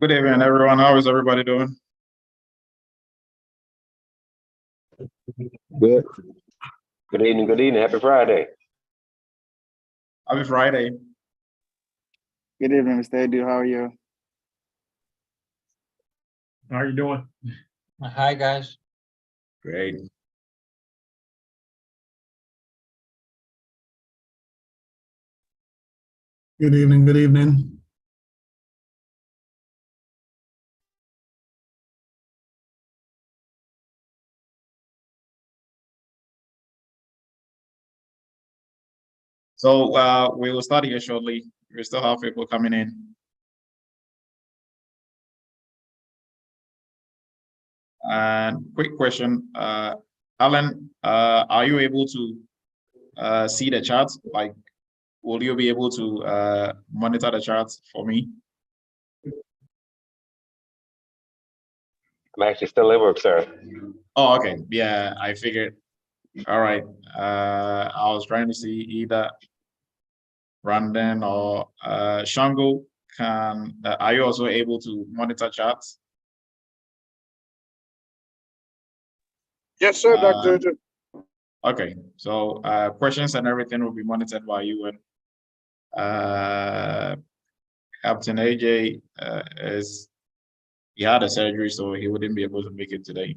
Good evening, everyone. How is everybody doing? Good. Good evening. Good evening. Happy Friday. Happy Friday. Good evening, Mr. Edu. How are you? How are you doing? Hi, guys. Great. Good evening. Good evening. So we will start here shortly. We still have people coming in. And quick question, Alan, are you able to see the charts? Like, will you be able to monitor the charts for me? I'm actually still at work, sir. Oh, okay. Yeah, I figured. All right. I was trying to see either Brandon or Shango. Are you also able to monitor charts? Yes, sir, Dr. Edu. Okay, so questions and everything will be monitored by you. And Captain AJ he had a surgery, so he wouldn't be able to make it today.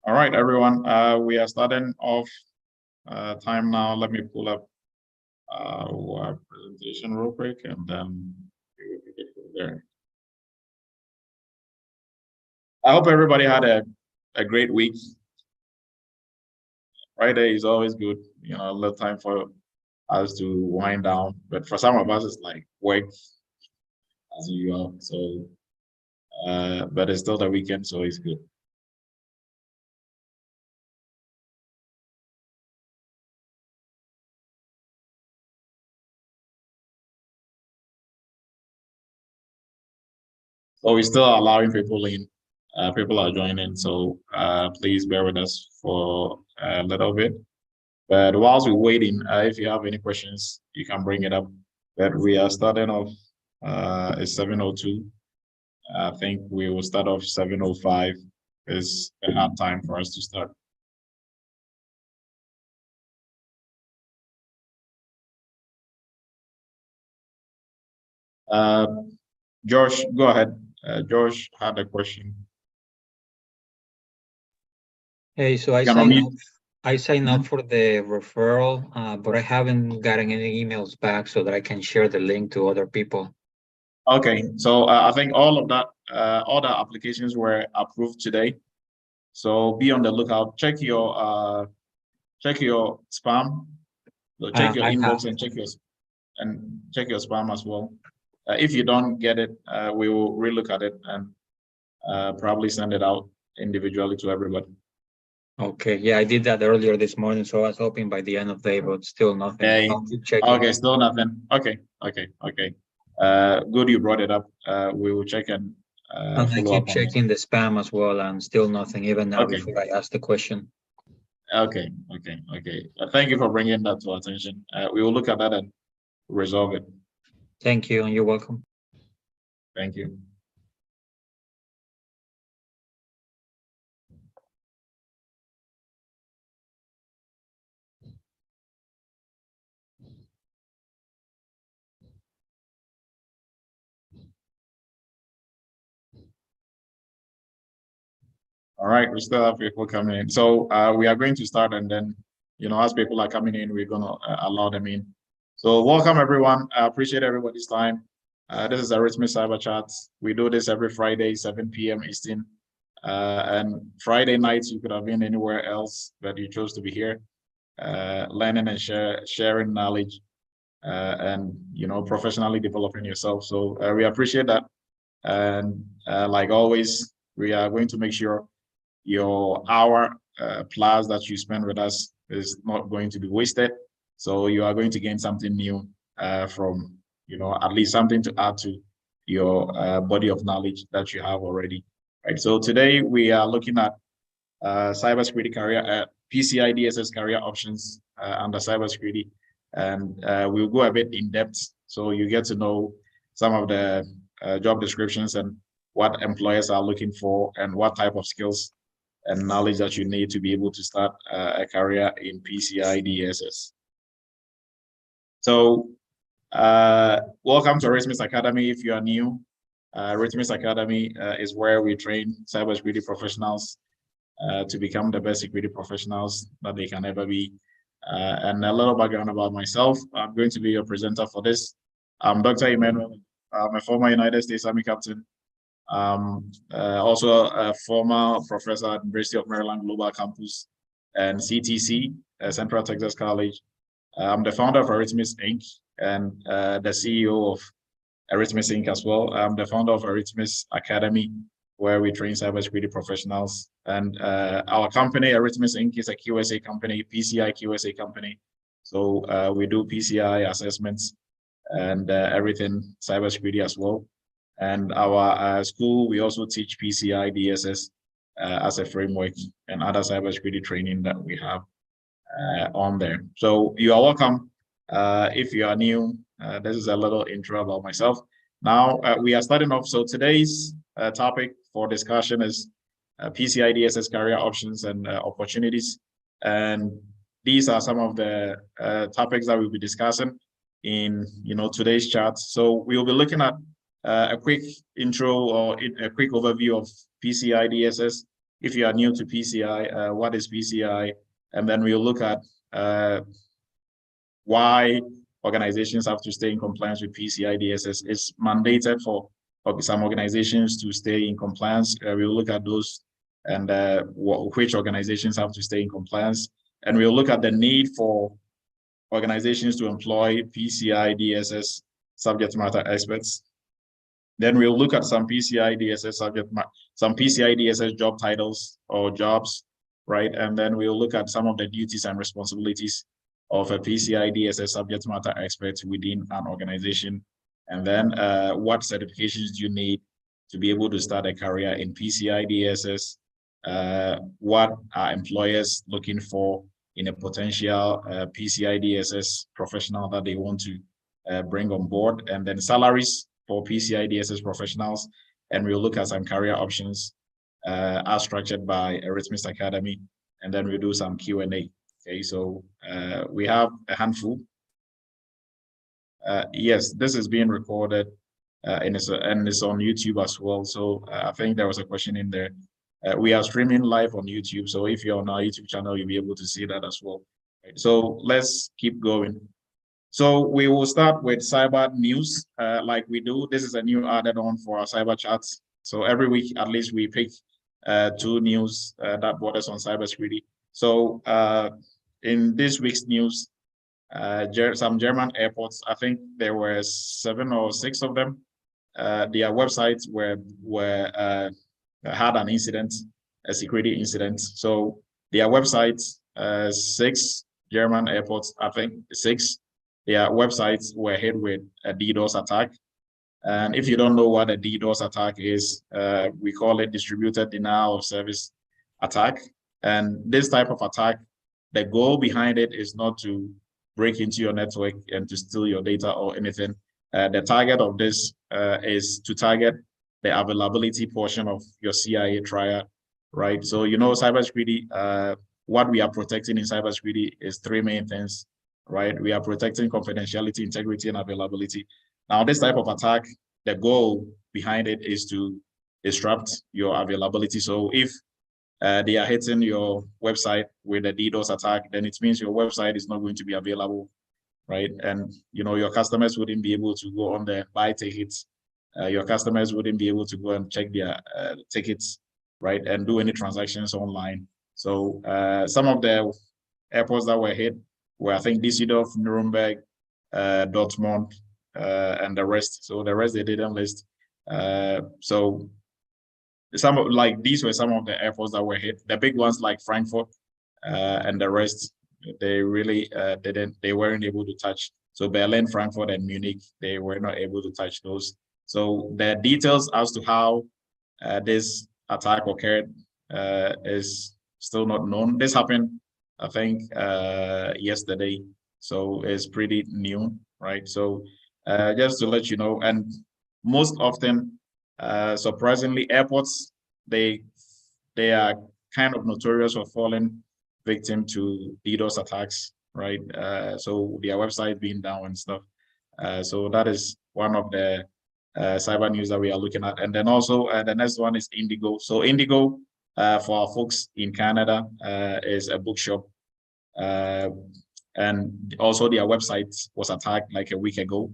All right, everyone. We are starting off time now. Let me pull up our presentation real quick, and then we will take it from there. I hope everybody had a great week. Friday is always good, you know, a little time for us to wind down. But for some of us, it's like work as usual. So, but it's still the weekend, so it's good. So we're still allowing people in. People are joining, so please bear with us for a little bit. But whilst we're waiting, if you have any questions, you can bring it up. But we are starting off. It's 7:02. I think we will start off 7:05. Is a hard time for us to start. Josh, go ahead. Josh had a question. Hey, so I signed up for the referral, but I haven't gotten any emails back so that I can share the link to other people. Okay, so I think all of that, all the applications were approved today. So be on the lookout. Check your spam. So check your inbox and check your spam as well. If you don't get it, we will relook at it and probably send it out individually to everybody. Okay, yeah, I did that earlier this morning, so I was hoping by the end of the day, but still nothing. Hey, I'll keep checking. okay, still nothing. Okay. Good you brought it up. We will check and I keep checking the spam as well, and still nothing, even now before I ask the question. Okay. Thank you for bringing that to our attention. We will look at that and resolve it. Thank you, and you're welcome. Thank you. All right, we still have people coming in. So we are going to start, and then, you know, as people are coming in, we're going to allow them in. So welcome, everyone. I appreciate everybody's time. This is Arithms Cyber Chat. We do this every Friday, 7 p.m. Eastern. And Friday nights, you could have been anywhere else, but you chose to be here, learning and sharing knowledge, and, you know, professionally developing yourself. So we appreciate that. And like always, we are going to make sure your hour plus that you spend with us is not going to be wasted. So you are going to gain something new from, at least something to add to your body of knowledge that you have already. Right. So today we are looking at cybersecurity career, PCI DSS career options under cybersecurity, and we'll go a bit in depth so you get to know some of the job descriptions and what employers are looking for and what type of skills and knowledge that you need to be able to start a career in PCI DSS. So welcome to Arithms Academy. If you are new, Arithms Academy is where we train cybersecurity professionals to become the best security professionals that they can ever be. And a little background about myself. I'm going to be your presenter for this. I'm Dr. Emmanuel. I'm a former United States Army captain. Also a former professor at University of Maryland Global Campus and CTC, Central Texas College. I'm the founder of Arithmis Inc. and the CEO of Arithmis Inc. as well. I'm the founder of Arithmis Academy, where we train cybersecurity professionals. And our company, Arithmis Inc., is a QSA company, PCI QSA company. So we do PCI assessments and everything cybersecurity as well. And our school, we also teach PCI DSS as a framework and other cybersecurity training that we have on there. So you are welcome. If you are new, this is a little intro about myself. Now we are starting off. So today's topic for discussion is PCI DSS career options and opportunities. And these are some of the topics that we'll be discussing in today's chat. So we'll be looking at a quick intro or a quick overview of PCI DSS. If you are new to PCI, what is PCI? And then we'll look at why organizations have to stay in compliance with PCI DSS. It's mandated for some organizations to stay in compliance. We'll look at those and which organizations have to stay in compliance. And we'll look at the need for organizations to employ PCI DSS subject matter experts. Then we'll look at some PCI DSS some PCI DSS job titles or jobs, right? And then we'll look at some of the duties and responsibilities of a PCI DSS subject matter expert within an organization. And then what certifications do you need to be able to start a career in PCI DSS? What are employers looking for in a potential PCI DSS professional that they want to bring on board? And then salaries for PCI DSS professionals. And we'll look at some career options as structured by Eretmis Academy. And then we'll do some Q&A. Okay, so we have a handful. Yes, this is being recorded and it's on YouTube as well. So I think there was a question in there. We are streaming live on YouTube. So if you're on our YouTube channel, you'll be able to see that as well. Right, so let's keep going. So we will start with cyber news like we do. This is a new added on for our cyber chats. So every week, at least we pick 2 news that borders on cybersecurity. So in this week's news, some German airports, I think there were 7 or 6 of them, their websites had an incident, a security incident. So their websites, 6 German airports, I think 6, their websites were hit with a DDoS attack. And if you don't know what a DDoS attack is, we call it distributed denial of service attack. And this type of attack, the goal behind it is not to break into your network and to steal your data or anything. The target of this is to target the availability portion of your CIA triad, right? So, cybersecurity, what we are protecting in cybersecurity is 3 main things, right? We are protecting confidentiality, integrity, and availability. Now, this type of attack, the goal behind it is to disrupt your availability. So if they are hitting your website with a DDoS attack, then it means your website is not going to be available, right? And your customers wouldn't be able to go on there, buy tickets. Your customers wouldn't be able to go and check their tickets, right? And do any transactions online. So some of the airports that were hit were, I think, Düsseldorf, Nuremberg, Dortmund, and the rest. So the rest they didn't list. So these were some of the airports that were hit. The big ones like Frankfurt and the rest, They really they weren't able to touch. So Berlin, Frankfurt, and Munich, they were not able to touch those. So the details as to how this attack occurred is still not known. This happened, I think, yesterday. So it's pretty new, right? So just to let you know, and most often, surprisingly, airports, they are kind of notorious for falling victim to DDoS attacks, right? So their website being down and stuff. So that is one of the cyber news that we are looking at. And then also the next one is Indigo. So Indigo, for our folks in Canada, is a bookshop. And also their website was attacked like a week ago,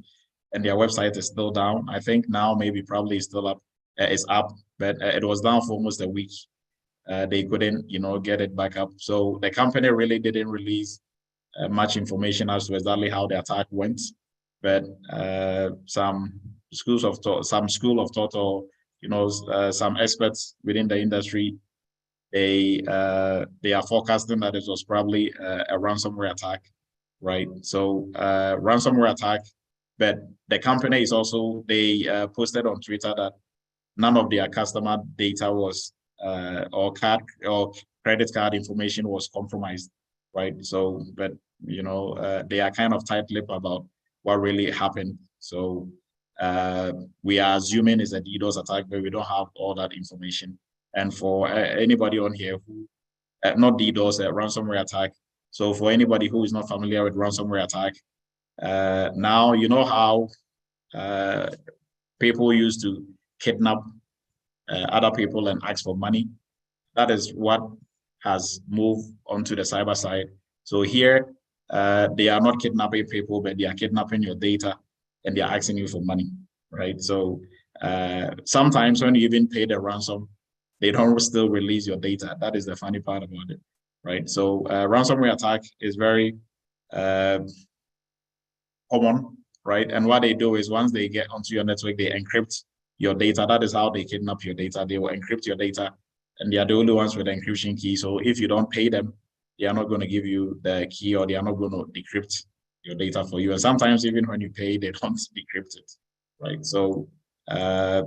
and their website is still down. I think now maybe probably it's still up, it's up, but it was down for almost a week. They couldn't, get it back up. So the company really didn't release much information as to exactly how the attack went, but some school of thought, or some experts within the industry, they are forecasting that it was probably a ransomware attack, right? So ransomware attack, but the company is also, they posted on Twitter that none of their customer data was or credit card information was compromised, right? So, but they are kind of tight-lipped about what really happened. So we are assuming it's a DDoS attack, but we don't have all that information. And for anybody on here who, not DDoS, a ransomware attack. So for anybody who is not familiar with ransomware attack, now you know how people used to kidnap other people and ask for money. That is what has moved onto the cyber side. So here, they are not kidnapping people, but they are kidnapping your data and they are asking you for money, right? So sometimes when you even pay the ransom, they don't still release your data. That is the funny part about it, right? So ransomware attack is very common, right? And what they do is once they get onto your network, they encrypt your data. That is how they kidnap your data. They will encrypt your data, and they are the only ones with the encryption key. So if you don't pay them, they are not going to give you the key, or they are not going to decrypt your data for you. And sometimes even when you pay, they don't decrypt it, right? So that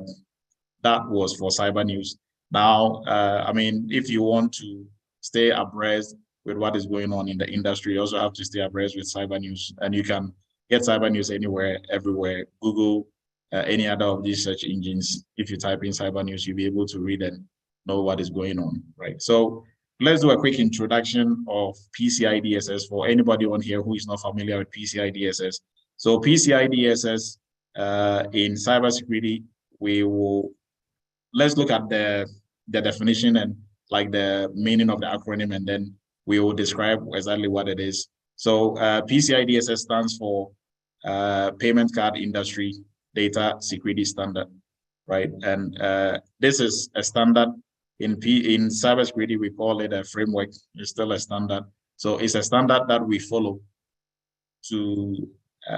was for cyber news. Now, I mean, if you want to stay abreast with what is going on in the industry, you also have to stay abreast with cyber news, and you can get cyber news anywhere, everywhere. Google, any other of these search engines. If you type in cyber news, you'll be able to read and know what is going on, right? So let's do a quick introduction of PCI DSS for anybody on here who is not familiar with PCI DSS. So PCI DSS in cybersecurity, let's look at the definition and like the meaning of the acronym, and then we will describe exactly what it is. So PCI DSS stands for Payment Card Industry Data Security Standard, right? And this is a standard in cybersecurity. We call it a framework. It's still a standard. So it's a standard that we follow to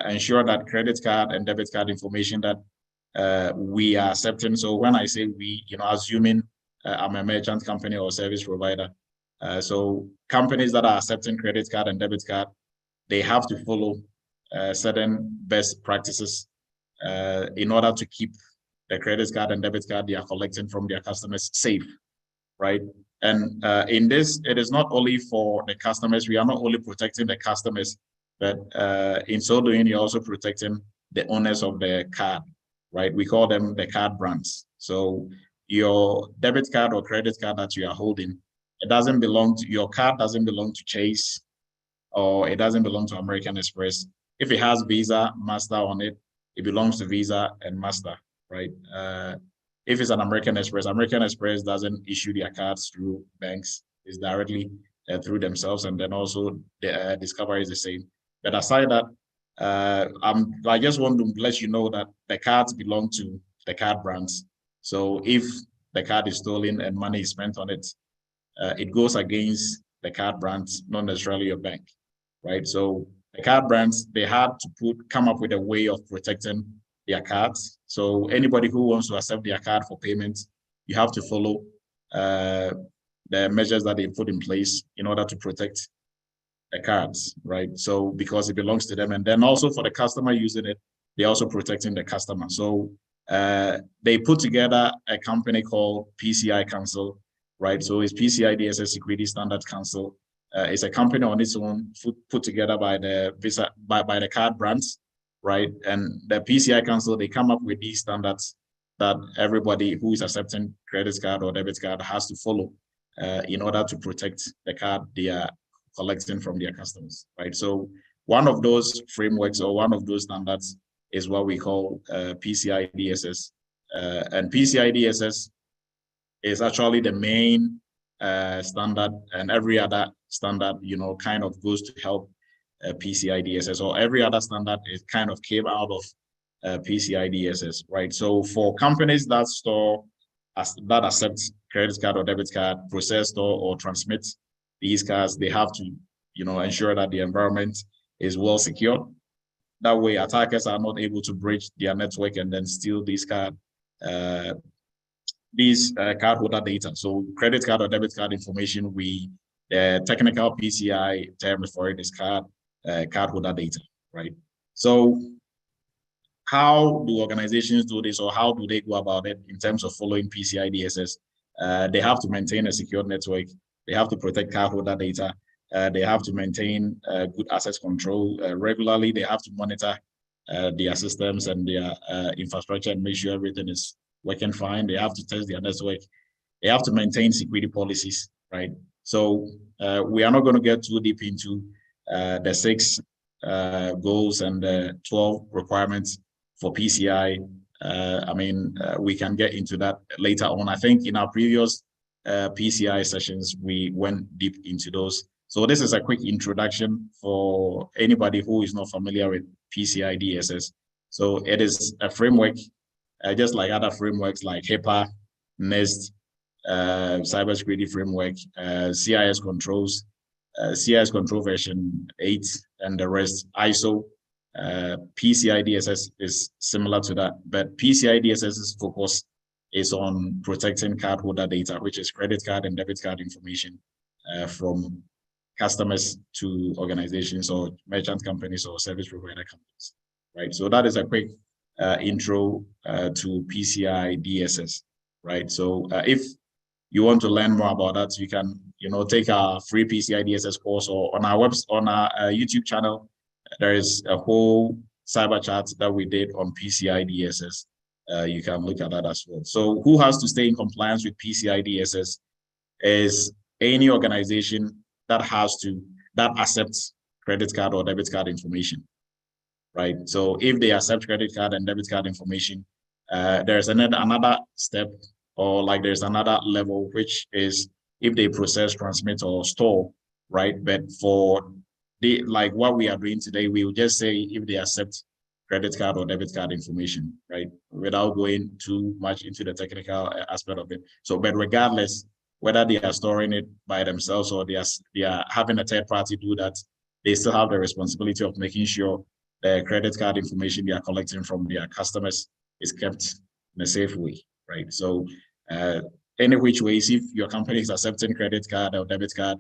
ensure that credit card and debit card information that we are accepting. So when I say we, assuming I'm a merchant company or service provider. So companies that are accepting credit card and debit card, they have to follow certain best practices in order to keep the credit card and debit card they are collecting from their customers safe, right? And in this, it is not only for the customers. We are not only protecting the customers, but in so doing, you're also protecting the owners of the card, right? We call them the card brands. So your debit card or credit card that you are holding, it doesn't belong to, your card doesn't belong to Chase, or it doesn't belong to American Express. If it has Visa, Master on it, it belongs to Visa and Master, right? If it's an American Express doesn't issue their cards through banks. It's directly through themselves, and then also the Discover is the same. But aside that, I just want to let you know that the cards belong to the card brands. So if the card is stolen and money is spent on it, it goes against the card brands, not necessarily your bank, right? So the card brands, they had to come up with a way of protecting their cards. So anybody who wants to accept their card for payment, you have to follow the measures that they put in place in order to protect the cards, right? So because it belongs to them, and then also for the customer using it, they're also protecting the customer. So they put together a company called PCI Council, right? So it's PCI DSS Security Standards Council. It's a company on its own, put together by the by the card brands, right? And the PCI Council, they come up with these standards that everybody who is accepting credit card or debit card has to follow in order to protect the card they are collecting from their customers, right? So one of those frameworks or one of those standards is what we call PCI DSS. And PCI DSS is actually the main standard, and every other standard, kind of goes to help PCI DSS, or every other standard is kind of came out of PCI DSS, right? So for companies that that accept credit card or debit card, process, store, or transmit these cards, they have to, ensure that the environment is well secured. That way, attackers are not able to breach their network and then steal these cardholder data. So credit card or debit card information, the technical PCI term for it is cardholder data, right? So how do organizations do this, or how do they go about it in terms of following PCI DSS? They have to maintain a secure network. They have to protect cardholder data. They have to maintain good access control regularly. They have to monitor their systems and their infrastructure and make sure everything is working fine. They have to test their network. They have to maintain security policies, right? So we are not going to get too deep into the 6 goals and the 12 requirements for PCI. We can get into that later on. I think in our previous PCI sessions, we went deep into those. So this is a quick introduction for anybody who is not familiar with PCI DSS. So it is a framework, just like other frameworks like HIPAA, NIST, Cybersecurity framework, CIS controls, CIS control version 8, and the rest, ISO. PCI DSS is similar to that, but PCI DSS's focus is on protecting cardholder data, which is credit card and debit card information from customers to organizations or merchant companies or service provider companies, right? So that is a quick intro to PCI DSS, right? So if you want to learn more about that, you can, take our free PCI DSS course, or on our YouTube channel. There is a whole cyber chat that we did on PCI DSS. You can look at that as well. So who has to stay in compliance with PCI DSS is any organization that accepts credit card or debit card information, right? So if they accept credit card and debit card information, there's another step, or like there's another level, which is if they process, transmit, or store, right? But for like what we are doing today, we will just say if they accept credit card or debit card information, right? Without going too much into the technical aspect of it. So, but regardless, whether they are storing it by themselves or they are having a third party do that, they still have the responsibility of making sure the credit card information they are collecting from their customers is kept in a safe way, right? So, any which ways, if your company is accepting credit card or debit card,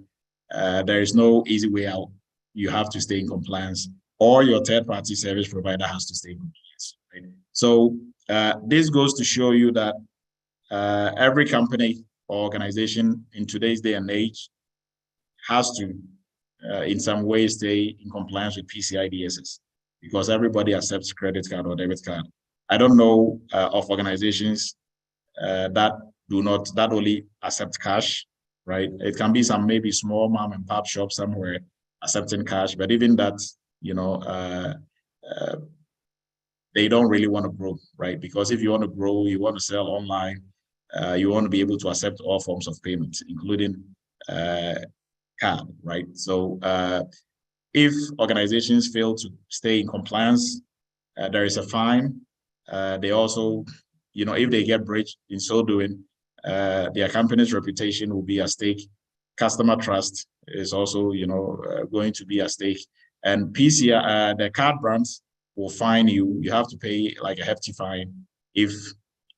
there is no easy way out. You have to stay in compliance, or your third-party service provider has to stay in compliance, right? So this goes to show you that every company or organization in today's day and age has to, in some way, stay in compliance with PCI DSS, because everybody accepts credit card or debit card. I don't know of organizations that only accept cash, right? It can be some maybe small mom and pop shop somewhere accepting cash, but even that, they don't really want to grow, right? Because if you want to grow, you want to sell online, you want to be able to accept all forms of payment, including card, right? So if organizations fail to stay in compliance, there is a fine. They also, if they get breached in so doing, their company's reputation will be at stake. Customer trust is also, going to be at stake. And PCI, the card brands will fine you. You have to pay like a hefty fine if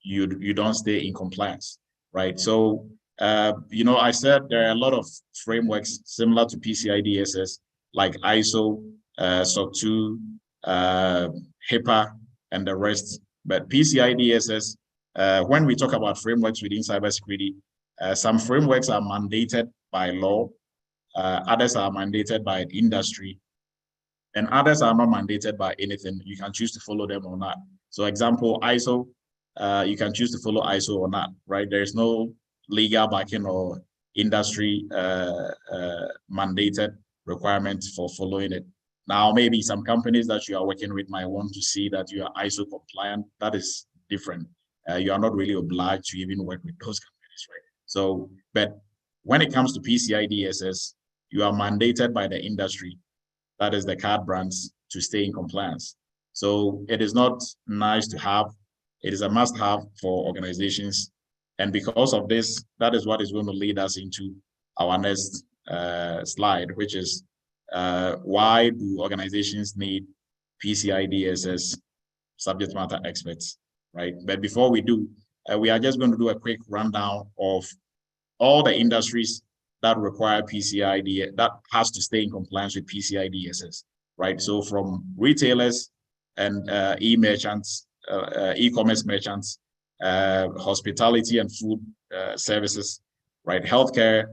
you don't stay in compliance, right? So, I said there are a lot of frameworks similar to PCI DSS, like ISO, SOC 2, HIPAA, and the rest. But PCI DSS, when we talk about frameworks within cybersecurity, some frameworks are mandated by law, others are mandated by industry, and others are not mandated by anything. You can choose to follow them or not. So example, ISO, you can choose to follow ISO or not, right? There's no legal backing or industry mandated requirement for following it. Now, maybe some companies that you are working with might want to see that you are ISO compliant. That is different. You are not really obliged to even work with those companies, right? So, but when it comes to PCI DSS, you are mandated by the industry, that is the card brands, to stay in compliance. So it is not nice to have, it is a must-have for organizations. And because of this, that is what is going to lead us into our next slide, which is why do organizations need PCI DSS subject matter experts, right? But before we do, we are just going to do a quick rundown of all the industries that require PCI, that has to stay in compliance with PCI DSS, right? So from retailers and e-merchants, e-commerce merchants, hospitality and food services, right? Healthcare,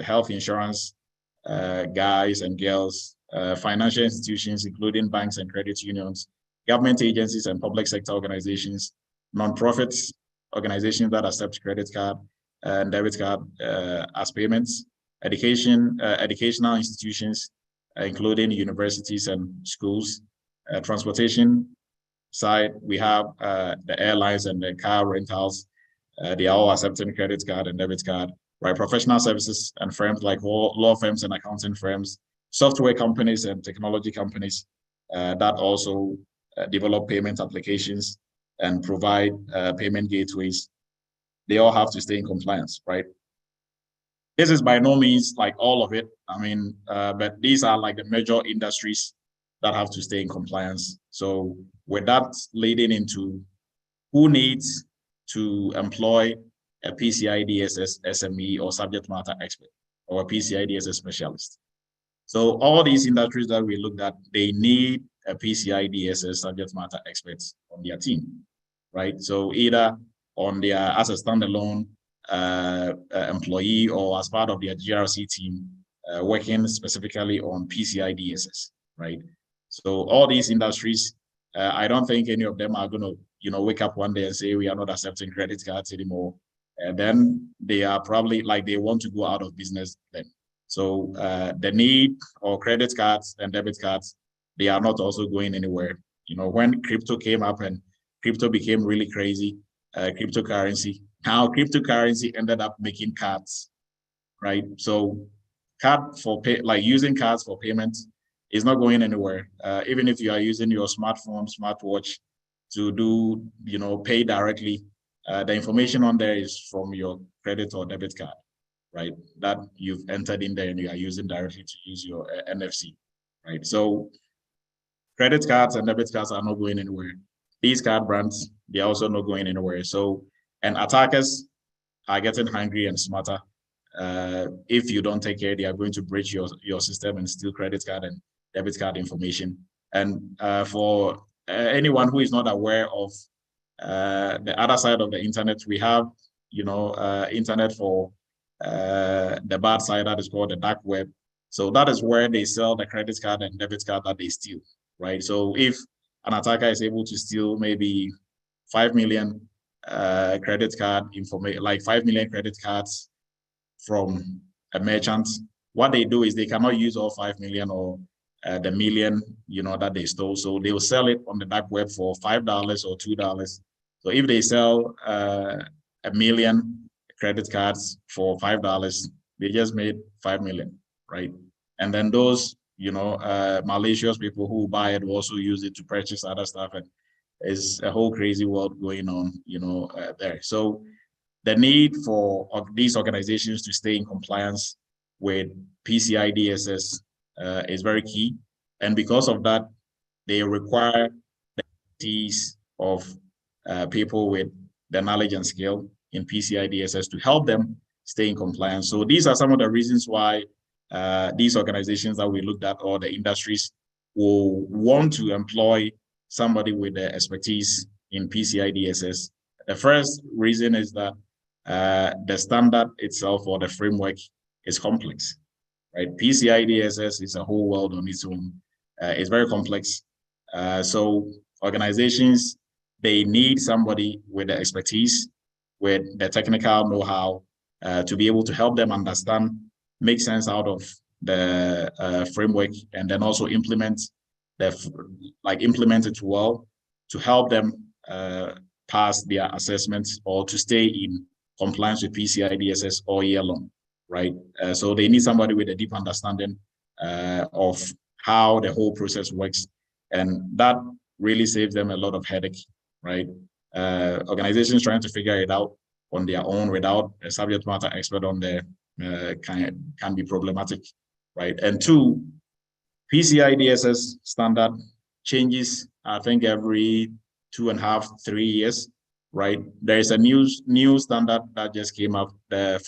health insurance, guys and girls, financial institutions, including banks and credit unions, government agencies and public sector organizations, non-profits, organizations that accept credit card and debit card as payments, educational institutions, including universities and schools, transportation side, we have the airlines and the car rentals. They are all accepting credit card and debit card, right? Professional services and firms like law firms and accounting firms, software companies and technology companies that also develop payment applications and provide payment gateways. They all have to stay in compliance, right? This is by no means like all of it. I mean, but these are like the major industries that have to stay in compliance. So with that leading into who needs to employ a PCI DSS SME or subject matter expert or a PCI DSS specialist. So all these industries that we looked at, they need a PCI DSS subject matter experts on their team, right? So either on their as a standalone employee or as part of their GRC team working specifically on PCI DSS, right? So all these industries, I don't think any of them are going to, wake up one day and say we are not accepting credit cards anymore. And then they are probably like they want to go out of business then. So the need for credit cards and debit cards, they are not also going anywhere. When crypto came up and crypto became really crazy, cryptocurrency, how cryptocurrency ended up making cards, right? So using cards for payments is not going anywhere. Even if you are using your smartphone, smartwatch to do, pay directly, the information on there is from your credit or debit card, right? That you've entered in there and you are using directly to use your NFC, right? So credit cards and debit cards are not going anywhere. These card brands, they're also not going anywhere. So, and attackers are getting hungry and smarter. If you don't take care, they are going to breach your system and steal credit card and debit card information. And for anyone who is not aware of the other side of the internet, we have, internet for the bad side that is called the dark web. So that is where they sell the credit card and debit card that they steal, right? So if an attacker is able to steal maybe 5 million credit card information, like 5 million credit cards from a merchant, what they do is they cannot use all 5 million or the million, that they stole. So they will sell it on the dark web for $5 or $2. So if they sell 1 million credit cards for $5, they just made 5 million, right? And then those, malicious people who buy it will also use it to purchase other stuff, and it's a whole crazy world going on, there. So the need for these organizations to stay in compliance with PCI DSS is very key. And because of that, they require the expertise of people with the knowledge and skill in PCI DSS to help them stay in compliance. So these are some of the reasons why these organizations that we looked at, or the industries, will want to employ somebody with the expertise in PCI DSS. The first reason is that the standard itself, or the framework, is complex, right? PCI DSS is a whole world on its own. It's very complex. So organizations, they need somebody with the expertise, with the technical know-how, to be able to help them understand, make sense out of the framework, and then also implement it well, to help them pass their assessments, or to stay in compliance with PCI DSS all year long, right? So they need somebody with a deep understanding of how the whole process works, and that really saves them a lot of headache, right? Organizations trying to figure it out on their own without a subject matter expert on there can be problematic, right? And two, PCI DSS standard changes, I think, every 2.5, 3 years, right? There is a new standard that just came up, the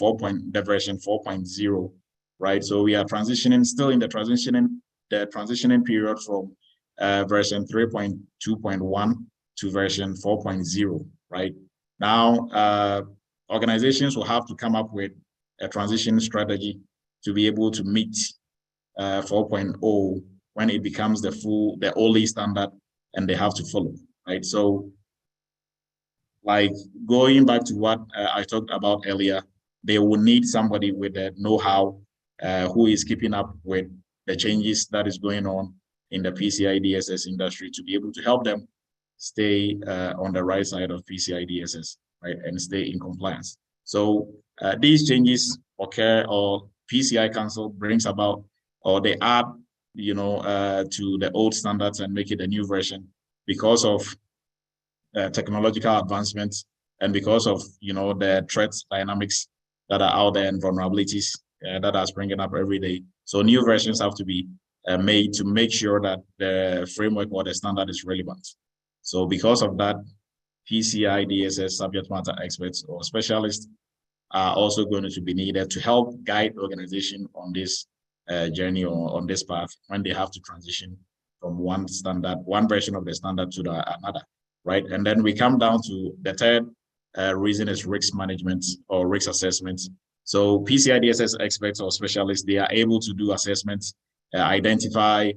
version 4.0, right? So we are still in the transitioning period from version 3.2.1 to version 4.0, right? Now, organizations will have to come up with a transition strategy to be able to meet 4.0 when it becomes the only standard, and they have to follow, right? So, like, going back to what I talked about earlier, they will need somebody with the know-how who is keeping up with the changes that is going on in the PCI DSS industry, to be able to help them stay on the right side of PCI DSS, right, and stay in compliance. So these changes occur, or PCI Council brings about, or they add, to the old standards and make it a new version, because of technological advancements, and because of the threats dynamics that are out there, and vulnerabilities that are springing up every day. So new versions have to be made to make sure that the framework or the standard is relevant. So because of that, PCI DSS subject matter experts or specialists are also going to be needed to help guide the organization on this journey, or on this path, when they have to transition from one version of the standard to another, right? And then we come down to the third reason is risk management or risk assessment. So PCI DSS experts or specialists, they are able to do assessments, identify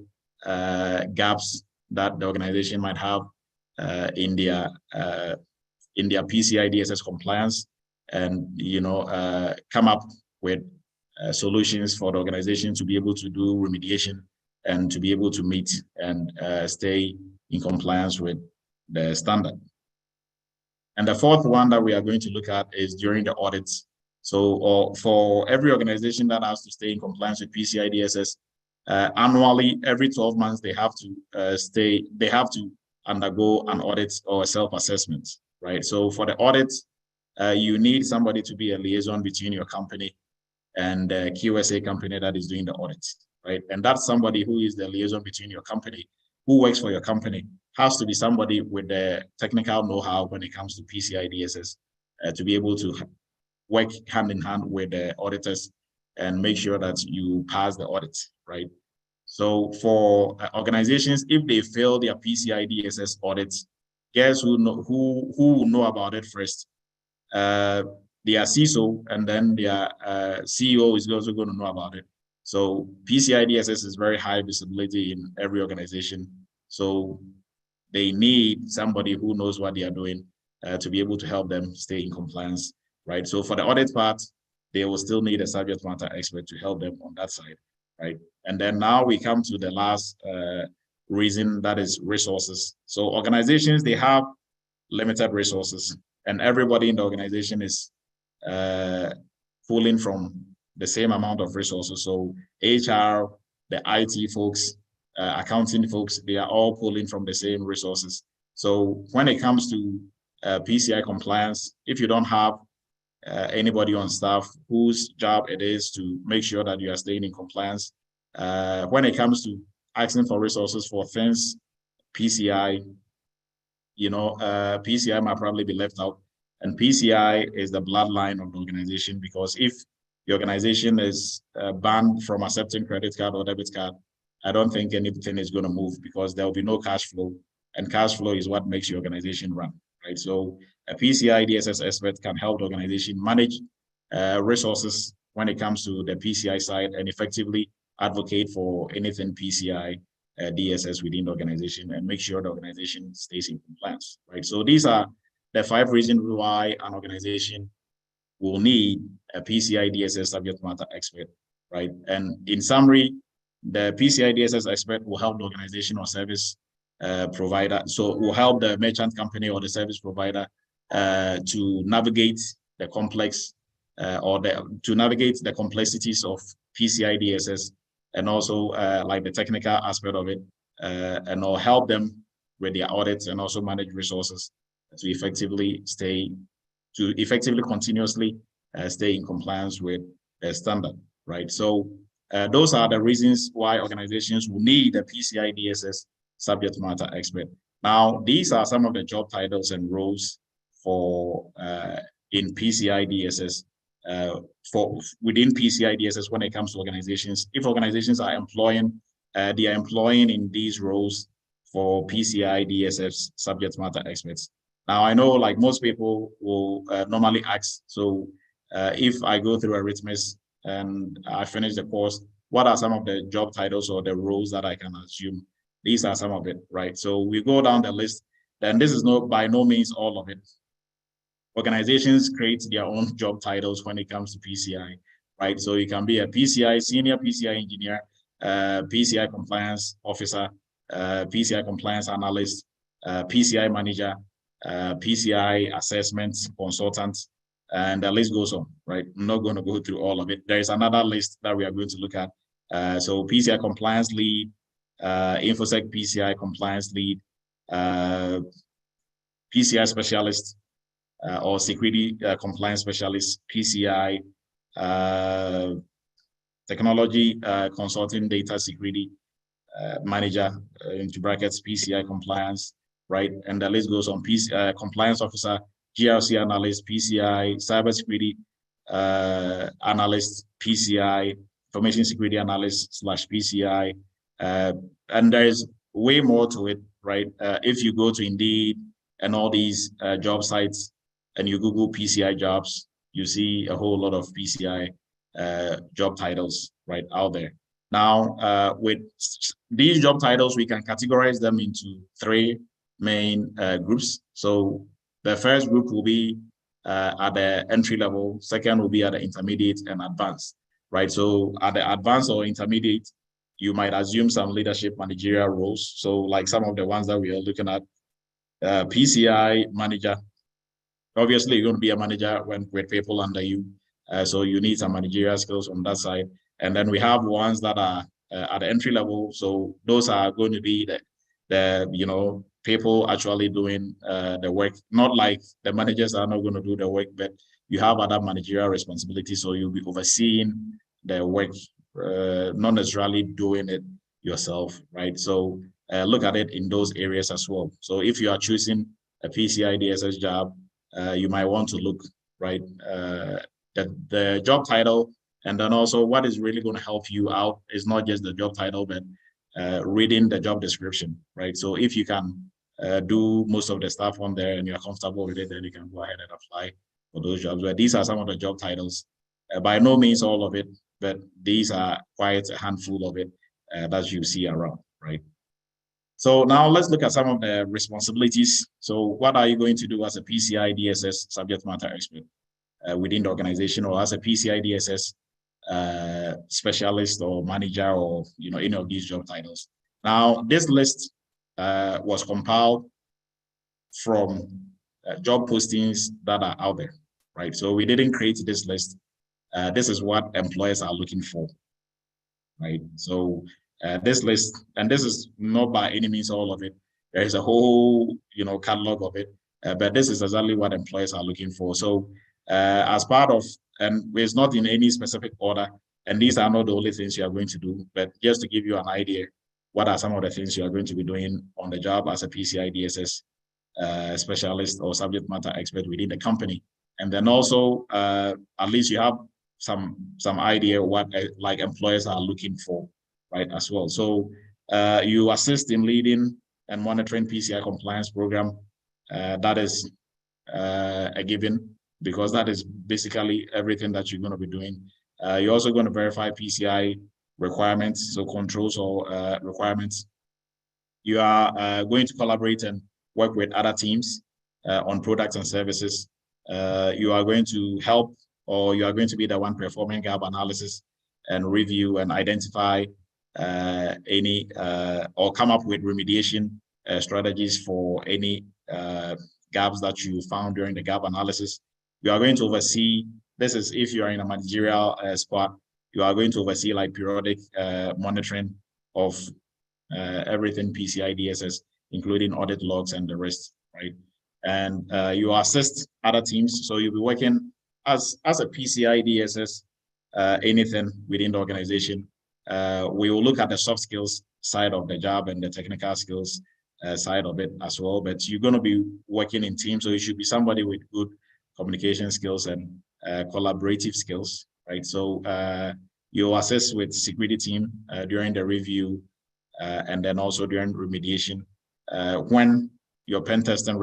gaps that the organization might have in their PCI DSS compliance, and come up with solutions for the organization to be able to do remediation, and to be able to meet and stay in compliance with the standard. And the fourth one that we are going to look at is during the audits. So for every organization that has to stay in compliance with PCI DSS, annually, every 12 months, they have to undergo an audit or a self-assessment, right? So for the audit, you need somebody to be a liaison between your company and the QSA company that is doing the audit, right? And that's somebody who is the liaison between your company, who works for your company, has to be somebody with the technical know-how when it comes to PCI DSS, to be able to work hand in hand with the auditors and make sure that you pass the audit, right? So for organizations, if they fail their PCI DSS audits, guess who will know about it first? Their CISO, and then their CEO is also going to know about it. So PCI DSS is very high visibility in every organization. So they need somebody who knows what they are doing to be able to help them stay in compliance, right? So for the audit part, they will still need a subject matter expert to help them on that side, right? And then now we come to the last reason, that is resources. So organizations, they have limited resources, and everybody in the organization is pulling from the same amount of resources. So HR, the IT folks, accounting folks, they are all pulling from the same resources. So when it comes to PCI compliance, if you don't have anybody on staff whose job it is to make sure that you are staying in compliance, when it comes to asking for resources for things, PCI, PCI might probably be left out. And PCI is the bloodline of the organization, because if the organization is banned from accepting credit card or debit card, I don't think anything is going to move because there will be no cash flow, and cash flow is what makes your organization run, right? So a PCI DSS expert can help the organization manage resources when it comes to the PCI side and effectively advocate for anything PCI DSS within the organization and make sure the organization stays in compliance, right? So these are the 5 reasons why an organization will need a PCI DSS subject matter expert, right? And in summary, the PCI DSS expert will help the organization or service provider, so will help the merchant company or the service provider to navigate the complex to navigate the complexities of PCI DSS, and also like the technical aspect of it, and will help them with their audits and also manage resources to effectively continuously stay in compliance with the standard, right? So those are the reasons why organizations will need a PCI DSS subject matter expert. Now, these are some of the job titles and roles for in PCI DSS, for within PCI DSS when it comes to organizations. If organizations are employing, they are employing in these roles for PCI DSS subject matter experts. Now, I know like most people will normally ask, so if I go through Arithmis and I finish the course, what are some of the job titles or the roles that I can assume? These are some of it, right? So we go down the list, and this is by no means all of it. Organizations create their own job titles when it comes to PCI, right? So you can be a PCI, senior PCI engineer, PCI compliance officer, PCI compliance analyst, PCI manager, PCI assessment consultant, and the list goes on, right? I'm not going to go through all of it. There is another list that we are going to look at. So PCI compliance lead, InfoSec PCI compliance lead, PCI specialist, or security compliance specialist, PCI, technology consulting data security manager, into brackets, PCI compliance, right? And the list goes on. PCI compliance officer, GRC analyst, PCI cybersecurity analyst, PCI information security analyst / PCI, and there's way more to it, right? If you go to Indeed and all these job sites and you Google PCI jobs, you see a whole lot of PCI job titles right out there. Now, with these job titles, we can categorize them into 3 main groups. So the first group will be at the entry level, second will be at the intermediate and advanced, right? So at the advanced or intermediate, you might assume some leadership managerial roles. So like some of the ones that we are looking at, PCI manager. Obviously, you're going to be a manager with people under you. So you need some managerial skills on that side. And then we have ones that are at the entry level. So those are going to be the people actually doing the work. Not like the managers are not going to do the work, but you have other managerial responsibilities. So you'll be overseeing the work, not necessarily doing it yourself, right? So look at it in those areas as well. So if you are choosing a PCI DSS job, you might want to look, right, the job title, and then also what is really going to help you out is not just the job title, but reading the job description, right? So if you can do most of the stuff on there and you're comfortable with it, then you can go ahead and apply for those jobs. But these are some of the job titles. By no means all of it, but these are quite a handful of it that you see around, right? So now let's look at some of the responsibilities. So what are you going to do as a PCI DSS subject matter expert within the organization, or as a PCI DSS specialist or manager, or any of these job titles? Now, this list was compiled from job postings that are out there, right? So we didn't create this list. This is what employers are looking for, right? So this list, and this is not by any means all of it. There is a whole, catalog of it, but this is exactly what employers are looking for. So as part of, and it's not in any specific order, and these are not the only things you are going to do, but just to give you an idea, what are some of the things you are going to be doing on the job as a PCI DSS specialist or subject matter expert within the company. And then also, at least you have some idea what like employers are looking for, right, as well. So you assist in leading and monitoring PCI compliance program. That is a given, because that is basically everything that you're going to be doing. You're also going to verify PCI requirements, so controls or requirements. You are going to collaborate and work with other teams on products and services. You are going to help, or you are going to be the one performing gap analysis and review and identify any or come up with remediation strategies for any gaps that you found during the gap analysis. You are going to oversee, this is if you are in a managerial spot, you are going to oversee like periodic monitoring of everything PCI DSS, including audit logs and the rest, right? And you assist other teams. So you'll be working as a PCI DSS, anything within the organization. We will look at the soft skills side of the job and the technical skills side of it as well, but you're going to be working in teams, so you should be somebody with good communication skills and collaborative skills, right? So you'll assist with security team during the review and then also during remediation when your pen testing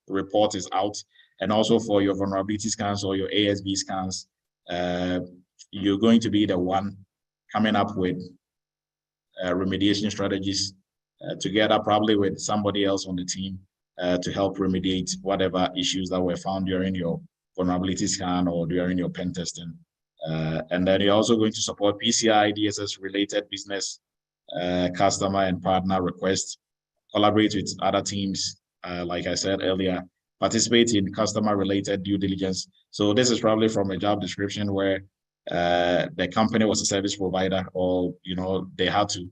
report is out, and also for your vulnerability scans or your ASB scans, you're going to be the one coming up with remediation strategies together, probably with somebody else on the team to help remediate whatever issues that were found during your vulnerability scan or during your pen testing. And then you're also going to support PCI DSS related business, customer and partner requests, collaborate with other teams, like I said earlier, participate in customer related due diligence. So this is probably from a job description where the company was a service provider, or they had to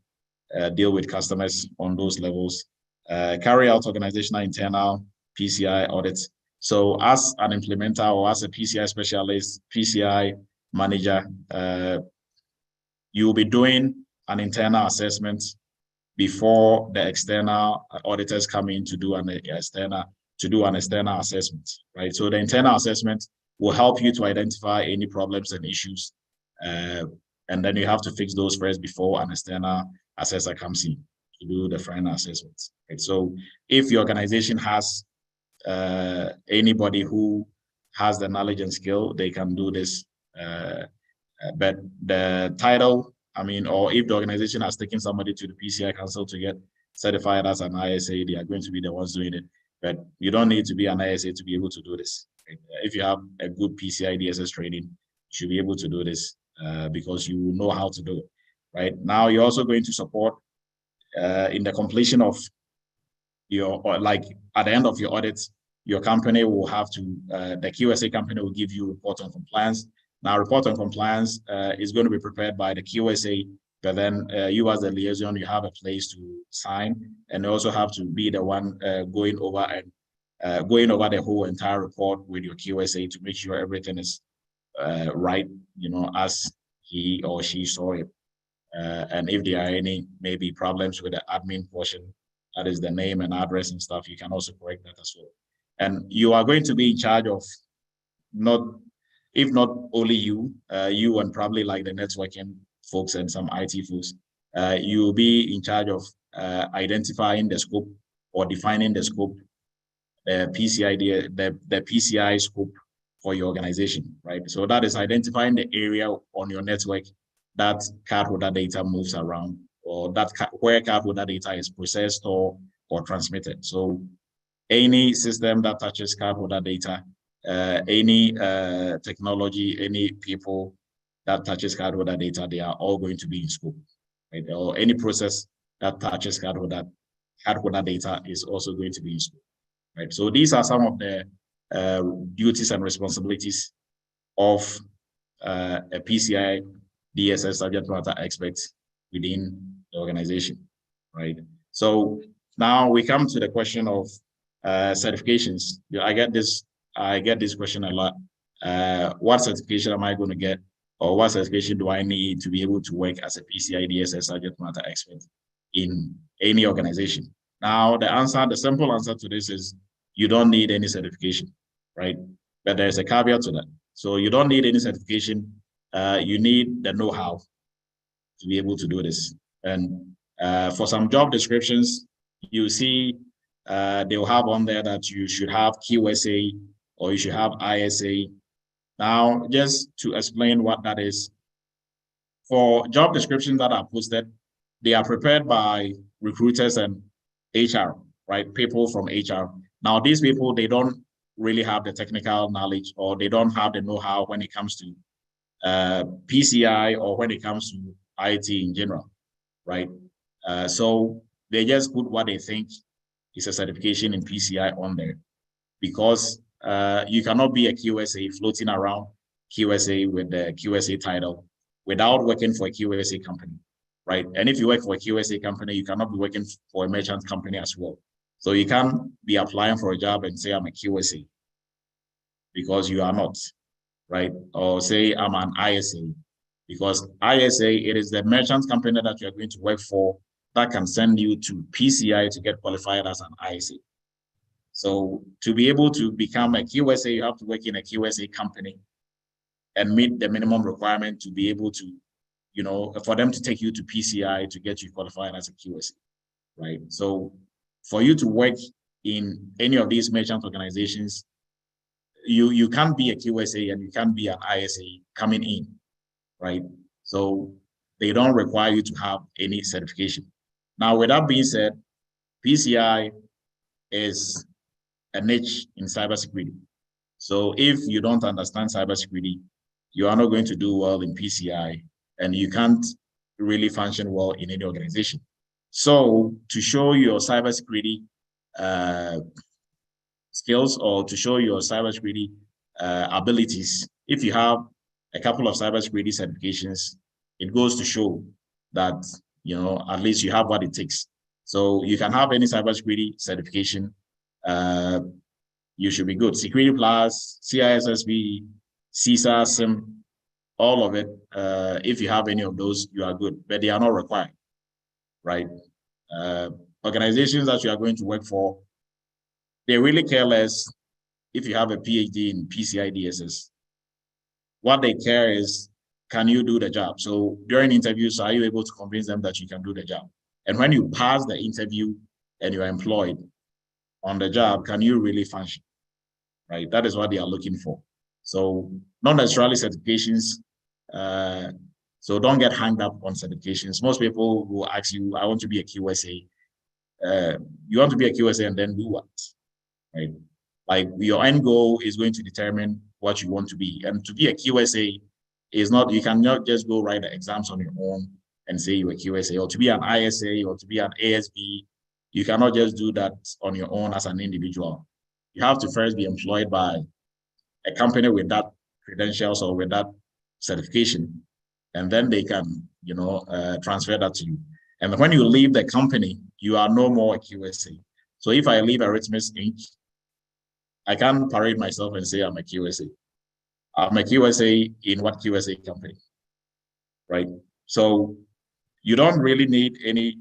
deal with customers on those levels, carry out organizational internal PCI audits. So as an implementer or as a PCI specialist, PCI manager, you'll be doing an internal assessment before the external auditors come in to do an external assessment, right? So the internal assessment will help you to identify any problems and issues, and then you have to fix those first before an external assessor comes in to do the final assessment, right? So if your organization has anybody who has the knowledge and skill, they can do this. But the title, or if the organization has taken somebody to the PCI Council to get certified as an ISA, they are going to be the ones doing it. But you don't need to be an ISA to be able to do this. Right? If you have a good PCI DSS training, you should be able to do this because you know how to do it. Right now, you're also going to support in the completion of your, like at the end of your audits, your company will have to, the QSA company will give you report on compliance. Now, report on compliance is going to be prepared by the QSA, but then you as the liaison, you have a place to sign, and you also have to be the one going over the whole entire report with your QSA to make sure everything is right, as he or she saw it. And if there are any maybe problems with the admin portion, that is the name and address and stuff, you can also correct that as well. And you are going to be in charge of if not only you and probably like the networking folks and some IT folks, you'll be in charge of identifying the scope or defining the scope, the PCI scope for your organization, right? So that is identifying the area on your network that cardholder data moves around, or where cardholder data is processed or transmitted. So any system that touches cardholder data, any technology, any people that touches cardholder data, they are all going to be in scope, right? Or any process that touches cardholder data is also going to be in scope, right? So these are some of the duties and responsibilities of a PCI DSS subject matter expert within the organization, right? So now we come to the question of certifications. I get this question a lot. What certification am I going to get, or what certification do I need to be able to work as a PCI DSS subject matter expert in any organization? Now, the simple answer to this is you don't need any certification, right? But there's a caveat to that. So you don't need any certification. You need the know-how to be able to do this. And for some job descriptions, you see they will have on there that you should have QSA or you should have ISA. Now, just to explain what that is, for job descriptions that are posted, they are prepared by recruiters and HR, right? People from HR. Now, these people, they don't really have the technical knowledge or they don't have the know-how when it comes to PCI or when it comes to IT in general, right? So they just put what they think is a certification in PCI on there because you cannot be a QSA floating around QSA with the QSA title without working for a QSA company, right? And if you work for a QSA company, you cannot be working for a merchant company as well. So you can't be applying for a job and say I'm a QSA because you are not, right? Or say I'm an ISA because ISA, it is the merchant company that you're going to work for that can send you to PCI to get qualified as an ISA. So to be able to become a QSA, you have to work in a QSA company and meet the minimum requirement to be able to, you know, for them to take you to PCI to get you qualified as a QSA, right? So for you to work in any of these merchant organizations, you can't be a QSA and you can't be an ISA coming in, right? So they don't require you to have any certification. Now, with that being said, PCI is a niche in cybersecurity. So if you don't understand cybersecurity, you are not going to do well in PCI and you can't really function well in any organization. So to show your cybersecurity skills or to show your cybersecurity abilities, if you have a couple of cybersecurity certifications, it goes to show that, you know, at least you have what it takes. So you can have any cybersecurity certification. You should be good. Security Plus, CISSP, CISA, SIM, all of it. If you have any of those, you are good, but they are not required, right? Organizations that you are going to work for, they really care less if you have a PhD in PCI DSS. What they care is, can you do the job? So during interviews, are you able to convince them that you can do the job? And when you pass the interview and you're employed on the job, can you really function, right? That is what they are looking for. So not necessarily certifications. So don't get hung up on certifications. Most people will ask you, I want to be a QSA. You want to be a QSA and then do what, right? Like your end goal is going to determine what you want to be. And to be a QSA is not, you cannot just go write the exams on your own and say you're a QSA, or to be an ISA or to be an ASB. You cannot just do that on your own as an individual. You have to first be employed by a company with that credentials or with that certification, and then they can, you know, transfer that to you. And when you leave the company, you are no more a QSA. So if I leave Arithms Inc., I can't parade myself and say I'm a QSA. I'm a QSA in what QSA company, right? So you don't really need any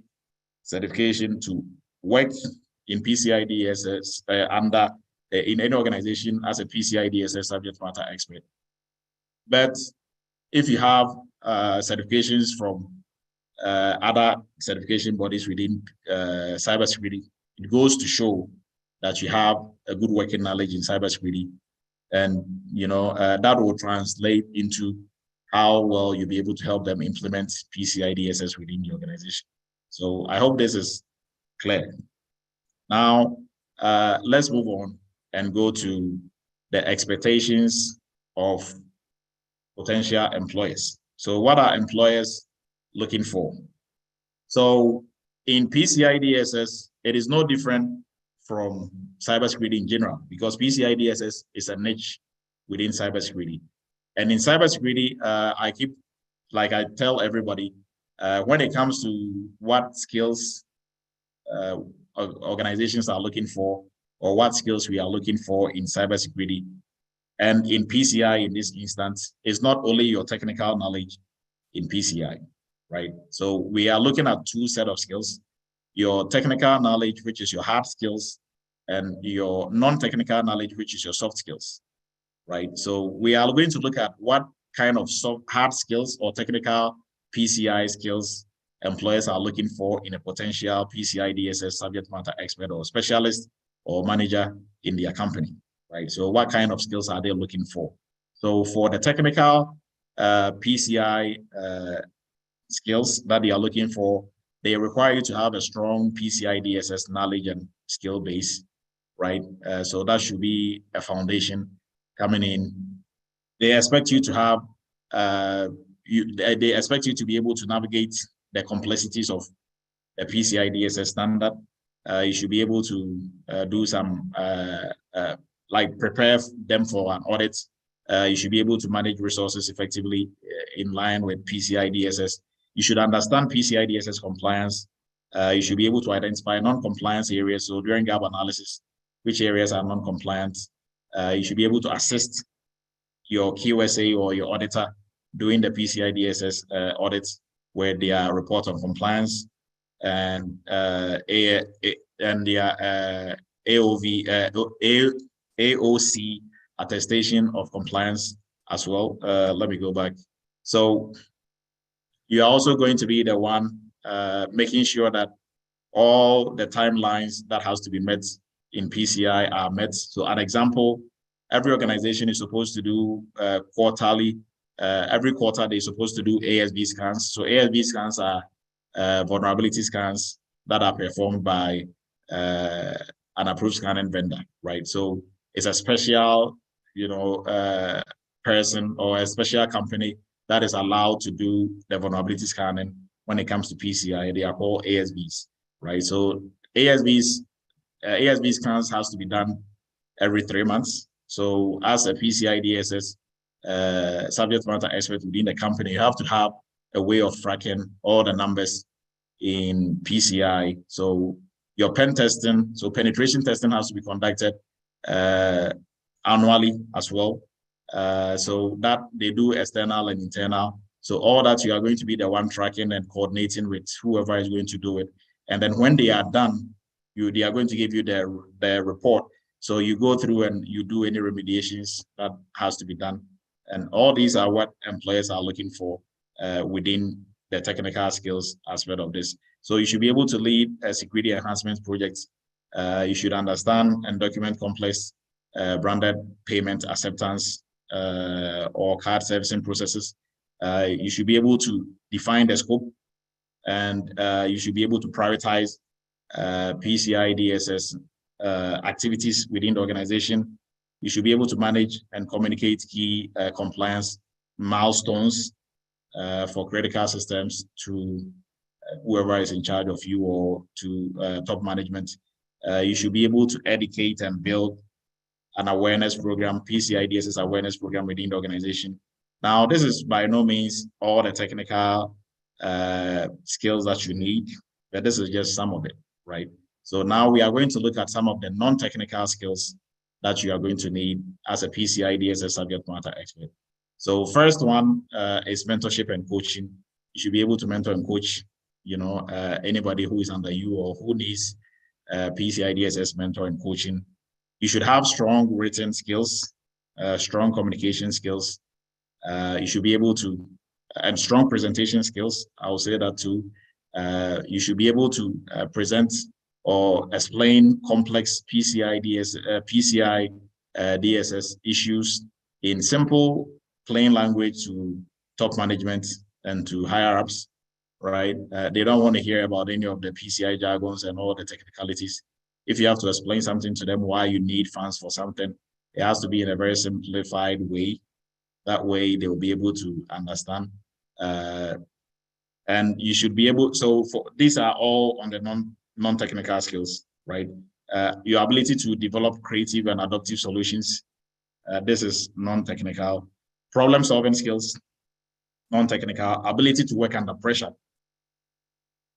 certification to work in PCI DSS in any organization as a PCI DSS subject matter expert. But if you have certifications from other certification bodies within cybersecurity, it goes to show that you have a good working knowledge in cybersecurity, and you know that will translate into how well you'll be able to help them implement PCI DSS within the organization. So I hope this is clear. Now, let's move on and go to the expectations of potential employers. So what are employers looking for? So in PCI DSS, it is no different from cybersecurity in general, because PCI DSS is a niche within cybersecurity. And in cybersecurity, I tell everybody, when it comes to what skills organizations are looking for, or what skills we are looking for in cybersecurity, and in PCI in this instance, is not only your technical knowledge in PCI, right? So we are looking at two sets of skills: your technical knowledge, which is your hard skills, and your non-technical knowledge, which is your soft skills. right? So we are going to look at what kind of hard skills or technical PCI skills employers are looking for in a potential PCI DSS subject matter expert or specialist or manager in their company, right? So what kind of skills are they looking for? So for the technical PCI skills that they are looking for, they require you to have a strong PCI DSS knowledge and skill base, right? So that should be a foundation coming in. They expect you to have, they expect you to be able to navigate the complexities of the PCI DSS standard. You should be able to do some, like prepare them for an audit. You should be able to manage resources effectively in line with PCI DSS. You should understand PCI DSS compliance. You should be able to identify non-compliance areas. So during gap analysis, which areas are non-compliant. You should be able to assist your QSA or your auditor doing the PCI DSS audits where they are report on compliance and their AOC attestation of compliance as well. Let me go back. So you're also going to be the one making sure that all the timelines that has to be met in PCI are met. So an example, every organization is supposed to do quarterly, every quarter they're supposed to do ASB scans. So ASB scans are vulnerability scans that are performed by an approved scanning vendor, right? So it's a special, person or a special company that is allowed to do the vulnerability scanning when it comes to PCI. They are called ASBs, right? So ASB scans has to be done every 3 months. So as a PCI DSS subject matter expert within the company, you have to have a way of tracking all the numbers in PCI. So your pen testing, so penetration testing has to be conducted annually as well. So that they do external and internal. So all that you are going to be the one tracking and coordinating with whoever is going to do it. And then when they are done, they are going to give you their report. So you go through and you do any remediations that has to be done. And all these are what employers are looking for within the technical skills aspect of this. So you should be able to lead a security enhancement project. You should understand and document complex branded payment acceptance or card servicing processes. You should be able to define the scope, and you should be able to prioritize PCI DSS activities within the organization. You should be able to manage and communicate key compliance milestones for critical systems to whoever is in charge of you or to top management. You should be able to educate and build an awareness program, PCI DSS awareness program within the organization. Now, this is by no means all the technical skills that you need, but this is just some of it, right? So now we are going to look at some of the non-technical skills that you are going to need as a PCI DSS subject matter expert. So first one is mentorship and coaching. You should be able to mentor and coach, anybody who is under you or who needs PCI DSS mentor and coaching. You should have strong written skills, strong communication skills. You should be able to, and strong presentation skills. I will say that too. You should be able to present or explain complex PCI DSS issues in simple, plain language to top management and to higher ups, right? They don't want to hear about any of the PCI jargons and all the technicalities. If you have to explain something to them why you need funds for something, it has to be in a very simplified way. That way they will be able to understand. And you should be able, so these are all on the non-technical skills, right? Your ability to develop creative and adaptive solutions. This is non-technical. Problem-solving skills, non-technical. Ability to work under pressure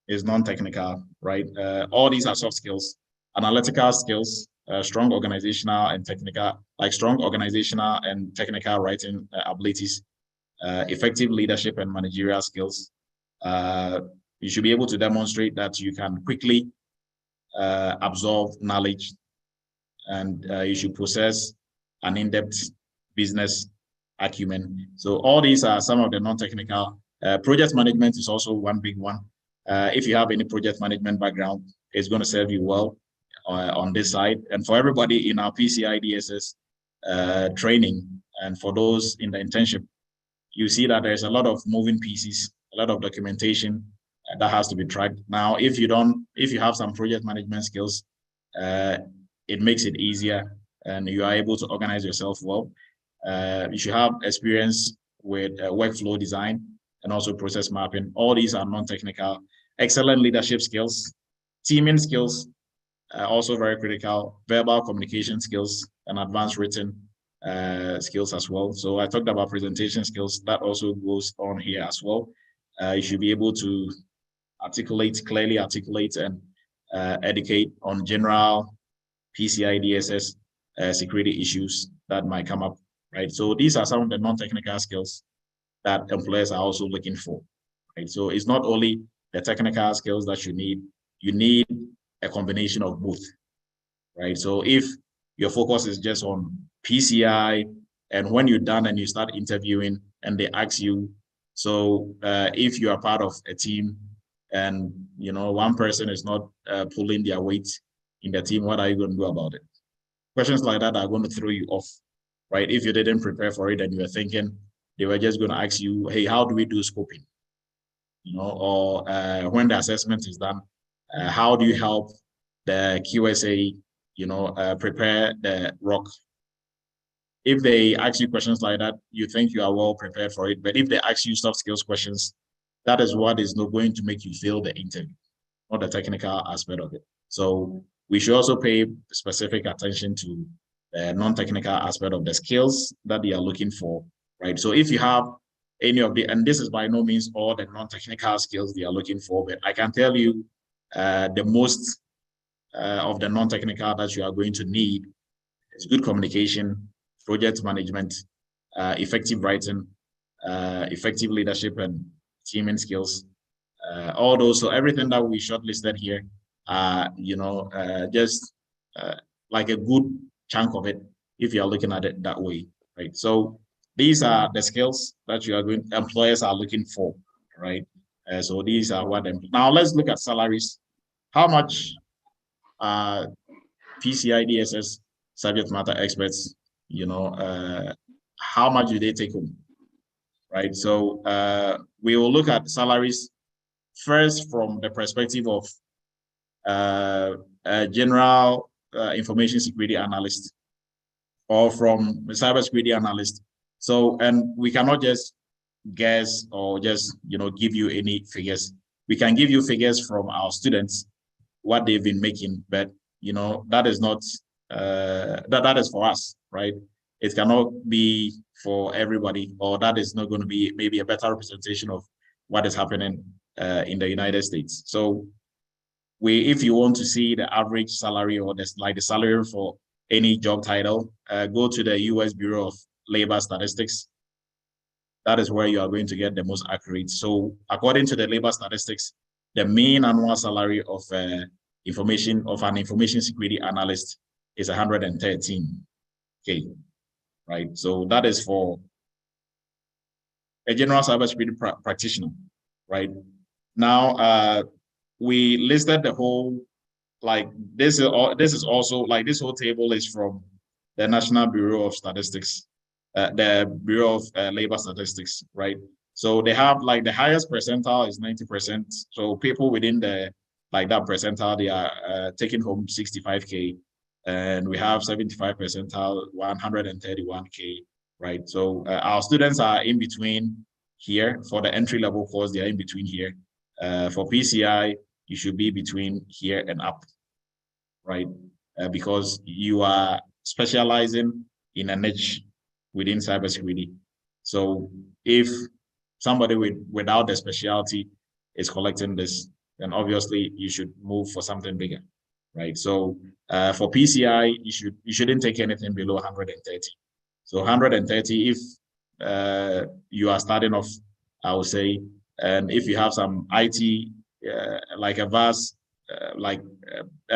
is non-technical, right? All these are soft skills. Analytical skills, strong organizational and technical, like strong organizational and technical writing abilities, effective leadership and managerial skills. You should be able to demonstrate that you can quickly absorb knowledge, and you should possess an in-depth business acumen. So all these are some of the non-technical. Project management is also one big one. If you have any project management background, it's going to serve you well on this side. And for everybody in our PCI DSS training, and for those in the internship, you see that there's a lot of moving pieces, a lot of documentation that has to be tracked. Now, if you have some project management skills, it makes it easier and you are able to organize yourself well. You should have experience with workflow design and also process mapping. All these are non-technical. Excellent leadership skills, teaming skills, also very critical, verbal communication skills, and advanced written skills as well. So I talked about presentation skills. That also goes on here as well. You should be able to clearly articulate and educate on general PCI DSS security issues that might come up, right? So these are some of the non-technical skills that employers are also looking for, right? So it's not only the technical skills that you need a combination of both, right? So if your focus is just on PCI, and when you're done and you start interviewing and they ask you, so if you are part of a team and one person is not pulling their weight in the team, what are you going to do about it? Questions like that are going to throw you off, right? If you didn't prepare for it and you were thinking they were just going to ask you, hey, how do we do scoping? Or when the assessment is done, how do you help the QSA, prepare the ROC? If they ask you questions like that, you think you are well prepared for it. But if they ask you soft skills questions, that is what is not going to make you fail the interview, not the technical aspect of it. So we should also pay specific attention to the non-technical aspect of the skills that they are looking for, right? So if you have any of the, and this is by no means all the non-technical skills they are looking for, but I can tell you the most of the non-technical that you are going to need is good communication, project management, effective writing, effective leadership and teaming skills, all those. So everything that we shortlisted here, just like a good chunk of it, if you are looking at it that way, right? So these are the skills that employers are looking for, right? So these are what now let's look at salaries. How much PCI DSS subject matter experts, how much do they take home, right? So we will look at salaries first from the perspective of a general information security analyst or from a cybersecurity analyst. So, and we cannot just guess or just, give you any figures. We can give you figures from our students, what they've been making, but, that is not, that is for us, right? It cannot be for everybody, or that is not going to be maybe a better representation of what is happening in the United States. So if you want to see the average salary or the salary for any job title, go to the US Bureau of Labor Statistics. That is where you are going to get the most accurate. So according to the labor statistics, the mean annual salary of an information security analyst is 113K, right? So that is for a general cybersecurity practitioner, right? Now, we listed the whole, this is also, this whole table is from the National Bureau of Statistics, the Bureau of Labor Statistics, right? So they have the highest percentile is 90%. So people within that percentile, they are taking home 65K, and we have 75 percentile, 131K, right? So our students are in between here. For the entry level course, they are in between here. For PCI, you should be between here and up, right? Because you are specializing in a niche within cybersecurity. So if somebody without the specialty is collecting this, then obviously you should move for something bigger, right? So for PCI, you shouldn't take anything below 130. So 130, if you are starting off, I would say, and if you have some IT, like a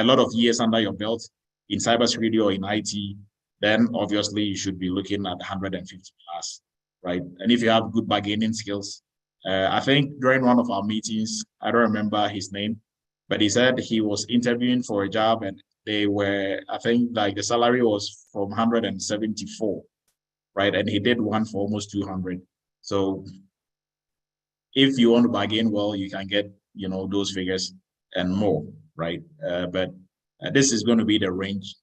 lot of years under your belt in cybersecurity or in IT, then obviously you should be looking at 150 plus, right? And if you have good bargaining skills, I think during one of our meetings, I don't remember his name, but he said he was interviewing for a job and they were, I think like the salary was from 174, right? And he did one for almost 200. So if you want to bargain well, you can get, you know, those figures and more, right? But this is going to be the range.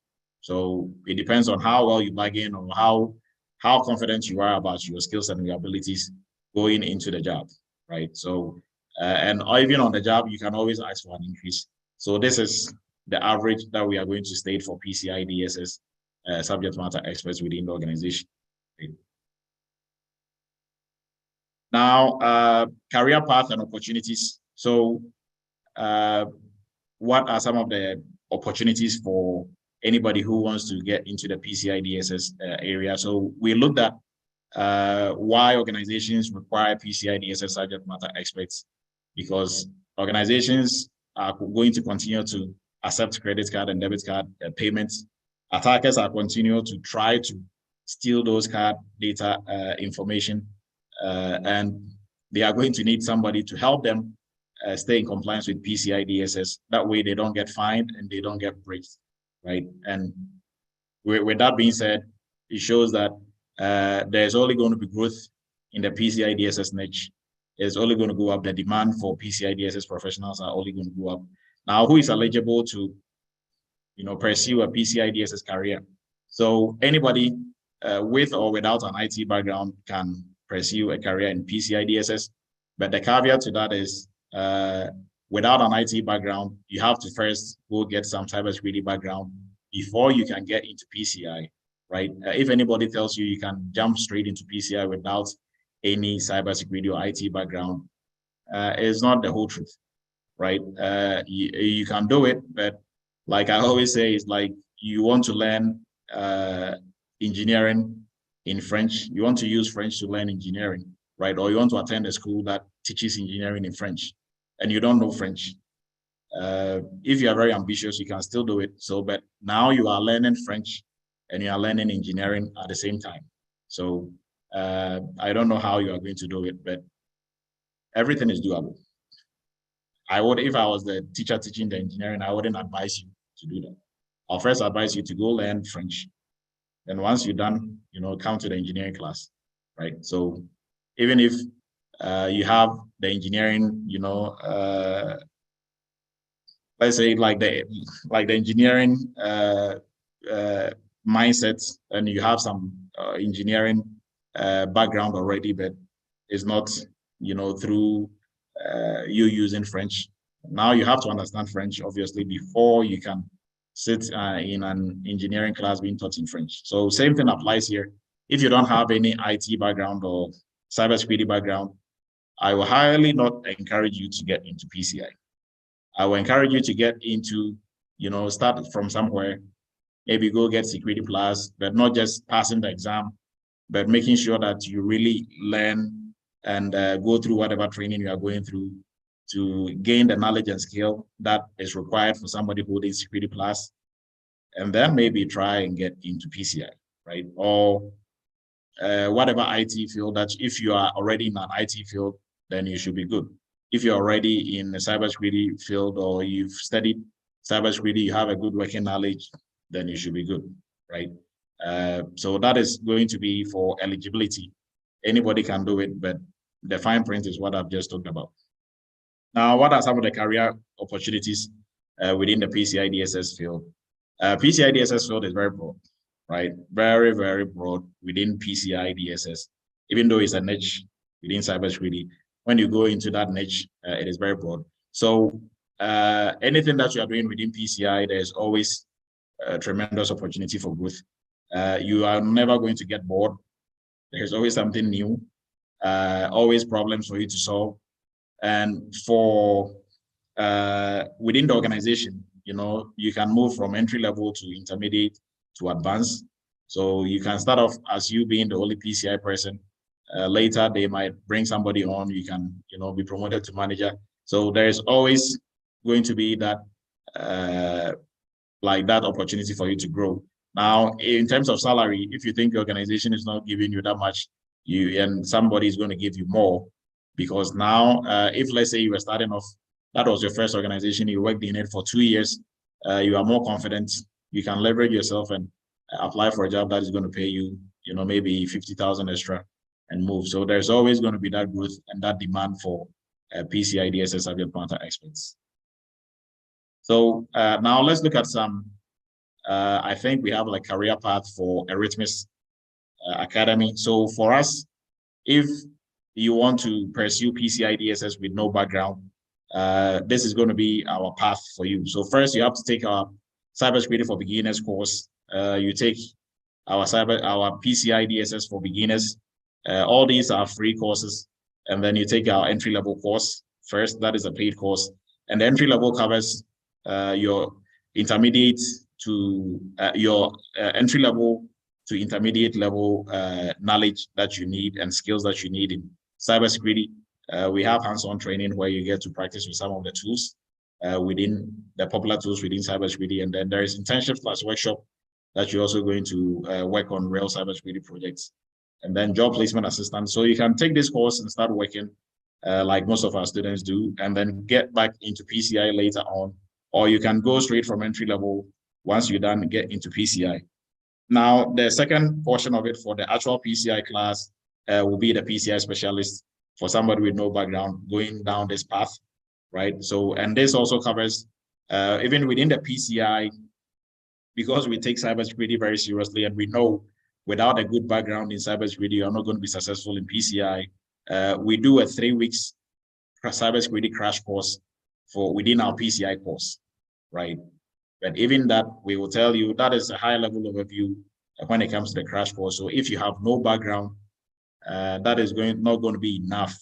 So it depends on how well you bargain or how confident you are about your skills and your abilities going into the job, right? So, and even on the job, you can always ask for an increase. So this is the average that we are going to state for PCI DSS subject matter experts within the organization. Right? Now, career path and opportunities. So, what are some of the opportunities for anybody who wants to get into the PCI DSS area? So we looked at why organizations require PCI DSS subject matter experts, because organizations are going to continue to accept credit card and debit card payments. Attackers are continuing to try to steal those card data information, and they are going to need somebody to help them stay in compliance with PCI DSS. That way they don't get fined and they don't get breached, right? And with that being said, it shows that there's only going to be growth in the PCI DSS niche. It's only going to go up. The demand for PCI DSS professionals are only going to go up. Now, who is eligible to, you know, pursue a PCI DSS career? So anybody with or without an IT background can pursue a career in PCI DSS. But the caveat to that is without an IT background, you have to first go get some cybersecurity background before you can get into PCI, right? If anybody tells you you can jump straight into PCI without any cybersecurity or IT background, it's not the whole truth, right? You can do it, but like I always say, it's like you want to learn engineering in French. You want to use French to learn engineering, right? Or you want to attend a school that teaches engineering in French, and you don't know French. If you are very ambitious, you can still do it. So, but now you are learning French and you are learning engineering at the same time. So I don't know how you are going to do it, but everything is doable. I would, if I was the teacher teaching the engineering, I wouldn't advise you to do that. I'll first advise you to go learn French. And once you're done, you know, come to the engineering class, right? So even if you have the engineering, you know, let's say like the engineering mindset, and you have some engineering background already, but it's not, you know, through you using French. Now you have to understand French, obviously, before you can sit in an engineering class being taught in French. So same thing applies here. If you don't have any IT background or cybersecurity background, I will highly not encourage you to get into PCI. I will encourage you to get into, you know, start from somewhere, maybe go get Security Plus, but not just passing the exam, but making sure that you really learn and go through whatever training you are going through to gain the knowledge and skill that is required for somebody holding Security Plus, and then maybe try and get into PCI, right? Or whatever IT field that if you are already in an IT field, then you should be good. If you're already in the cybersecurity field or you've studied cybersecurity, you have a good working knowledge, then you should be good, right? So that is going to be for eligibility. Anybody can do it, but the fine print is what I've just talked about. Now, what are some of the career opportunities within the PCI DSS field? PCI DSS field is very broad, right? Very, very broad within PCI DSS, even though it's a niche within cybersecurity. When you go into that niche, it is very broad. So anything that you are doing within PCI, there's always a tremendous opportunity for growth. You are never going to get bored. There's always something new, always problems for you to solve. And for within the organization, you know, you can move from entry level to intermediate to advanced. So you can start off as you being the only PCI person. Later, they might bring somebody on. You can, you know, be promoted to manager. So there is always going to be that, like that opportunity for you to grow. Now, in terms of salary, if you think the organization is not giving you that much, and somebody is going to give you more, because now, if let's say you were starting off, that was your first organization, you worked in it for 2 years, you are more confident, you can leverage yourself and apply for a job that is going to pay you, maybe 50,000 extra and move. So there's always going to be that growth and that demand for PCI DSS subject matter experts. So now let's look at some, I think we have like career path for Eretmis Academy. So for us, if you want to pursue PCI DSS with no background, this is going to be our path for you. So first, you have to take our Cybersecurity for Beginners course. You take our PCI DSS for Beginners. All these are free courses. And then you take our entry-level course first. That is a paid course. And the entry-level covers your intermediate to your entry-level to intermediate level knowledge that you need and skills that you need in cybersecurity. We have hands-on training where you get to practice with some of the tools within the popular tools within cybersecurity. And then there is internship / workshop that you're also going to work on real cybersecurity projects. And then job placement assistance. So you can take this course and start working like most of our students do, and then get back into PCI later on, or you can go straight from entry level once you're done, get into PCI. Now, the second portion of it for the actual PCI class will be the PCI specialist for somebody with no background going down this path, right? So, and this also covers, even within the PCI, because we take cybersecurity very seriously and we know without a good background in cybersecurity, you're not going to be successful in PCI. We do a 3 weeks cybersecurity crash course for within our PCI course, right? But even that, we will tell you that is a high level overview when it comes to the crash course. So if you have no background, that is not going to be enough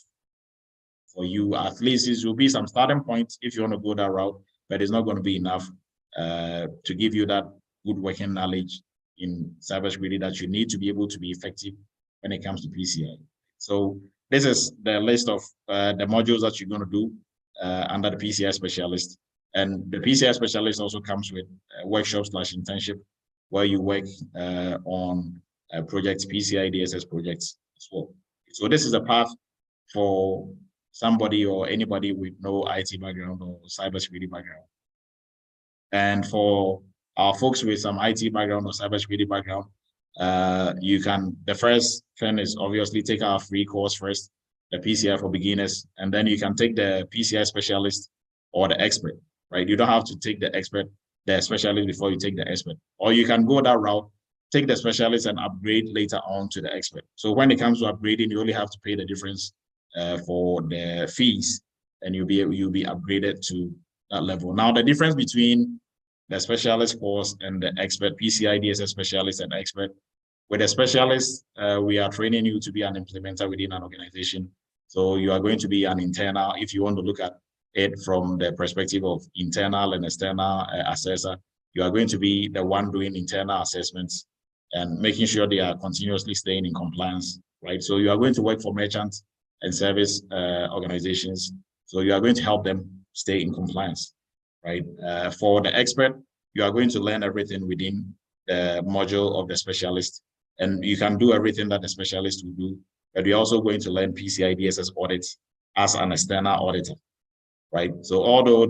for you. At least it will be some starting points if you want to go that route, but it's not going to be enough to give you that good working knowledge in cybersecurity that you need to be able to be effective when it comes to PCI. So this is the list of the modules that you're going to do under the PCI specialist. And the PCI specialist also comes with workshops / internship where you work on projects, PCI DSS projects as well. So this is a path for somebody or anybody with no IT background or cybersecurity background. And for our folks with some IT background or cybersecurity background, the first thing is obviously take our free course first, the PCI for beginners, and then you can take the PCI specialist or the expert, right? You don't have to take the specialist before you take the expert, or you can go that route, take the specialist and upgrade later on to the expert. So when it comes to upgrading, you only have to pay the difference for the fees, and you'll be upgraded to that level. Now, the difference between the specialist course and the expert, PCI DSS specialist and expert, with the specialist, we are training you to be an implementer within an organization. So you are going to be an internal, if you want to look at it from the perspective of internal and external assessor, you are going to be the one doing internal assessments and making sure they are continuously staying in compliance, right? So you are going to work for merchant and service organizations. So you are going to help them stay in compliance, right? For the expert, you are going to learn everything within the module of the specialist, and you can do everything that the specialist will do, but you're also going to learn PCI DSS audits as an external auditor, right? So although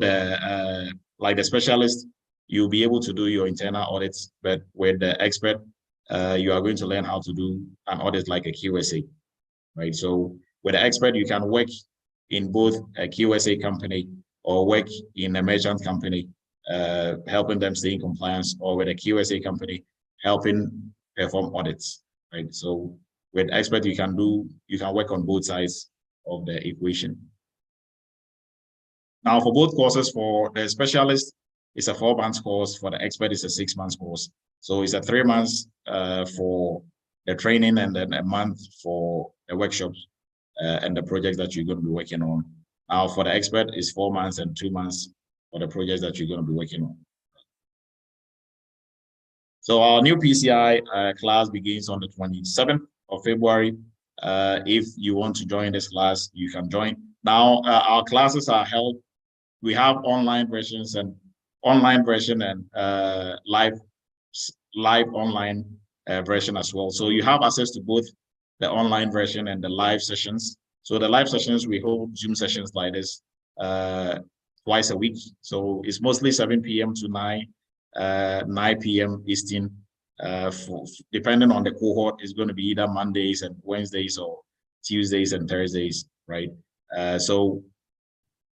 like the specialist, you'll be able to do your internal audits, but with the expert, you are going to learn how to do an audit like a QSA, right? So with the expert, you can work in both a QSA company or work in a merchant company, helping them stay in compliance, or with a QSA company, helping perform audits, right? So with expert, you can work on both sides of the equation. Now, for both courses, for the specialist, it's a 4-month course. For the expert, it's a 6-month course. So it's a 3 months for the training and then a month for the workshops and the projects that you're going to be working on. Now, for the expert, it's 4 months and 2 months for the projects that you're going to be working on. So our new PCI class begins on the 27th of February. If you want to join this class, you can join. Now, our classes are held. We have online version and live live online version as well. So you have access to both the online version and the live sessions. So the live sessions, we hold Zoom sessions like this twice a week. So it's mostly 7 p.m. to 9 p.m. Eastern. Depending on the cohort, it's going to be either Mondays and Wednesdays or Tuesdays and Thursdays, right? So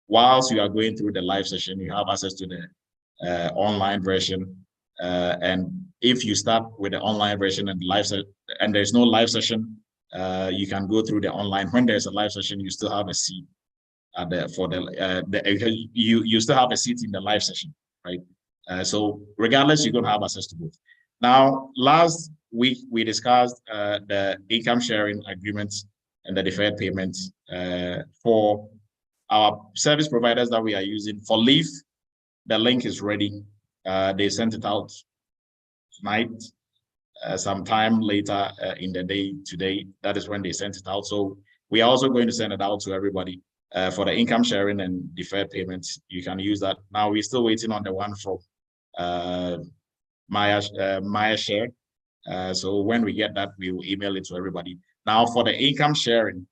whilst you are going through the live session, you have access to the online version. And if you start with the online version and and there's no live session, you can go through the online. When there's a live session, you still have a seat you still have a seat in the live session, right? So regardless, you're going to have access to both. Now, last week we discussed the income sharing agreements and the deferred payments for our service providers that we are using. For Leaf, the link is ready. They sent it out tonight, sometime later in the day today. That is when they sent it out. So we are also going to send it out to everybody for the income sharing and deferred payments. You can use that. Now we're still waiting on the one from Maya Share. So when we get that, we will email it to everybody. Now for the income sharing,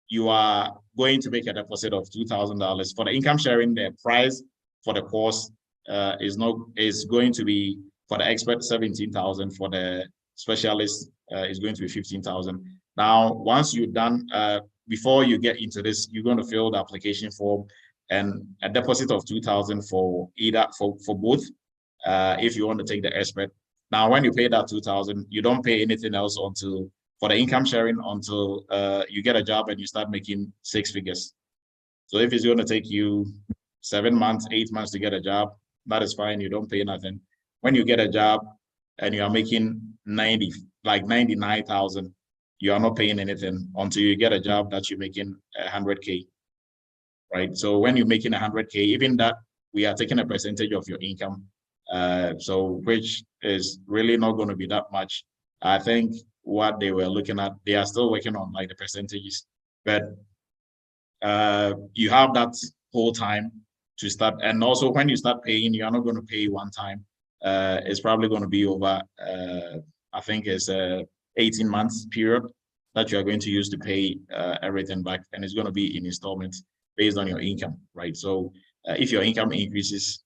you are going to make a deposit of $2,000. For the income sharing, the price for the course is going to be, for the expert, 17,000. For the specialist, is going to be 15,000. Now, once you're done, before you get into this, you're going to fill the application form and a deposit of 2,000 for both. If you want to take the expert. Now, when you pay that 2,000, you don't pay anything else for the income sharing until you get a job and you start making 6 figures. So if it's going to take you 7 months, 8 months to get a job, that is fine. You don't pay nothing. When you get a job and you are making 99,000, you are not paying anything until you get a job that you're making 100K, right? So when you're making 100K, even that, we are taking a percentage of your income. So which is really not going to be that much. I think what they were looking at, they are still working on like the percentages, but you have that whole time to start. And also when you start paying, you are not going to pay one time. It's probably going to be over, I think it's 18 months period that you are going to use to pay everything back. And it's going to be in installments based on your income, right? So if your income increases,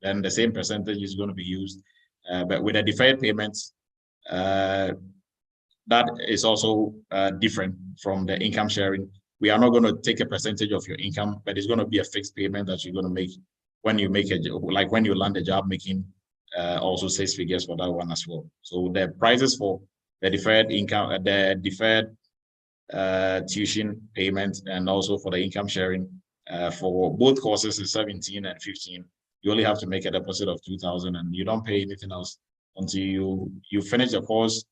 then the same percentage is going to be used. But with the deferred payments, that is also different from the income sharing. We are not going to take a percentage of your income, but it's going to be a fixed payment that you're going to make when you make a job, like when you land a job, making also 6 figures for that one as well. So the prices for the deferred income, the deferred tuition payment, and also for the income sharing for both courses is 17 and 15. You only have to make a deposit of 2,000 and you don't pay anything else until you finish the course.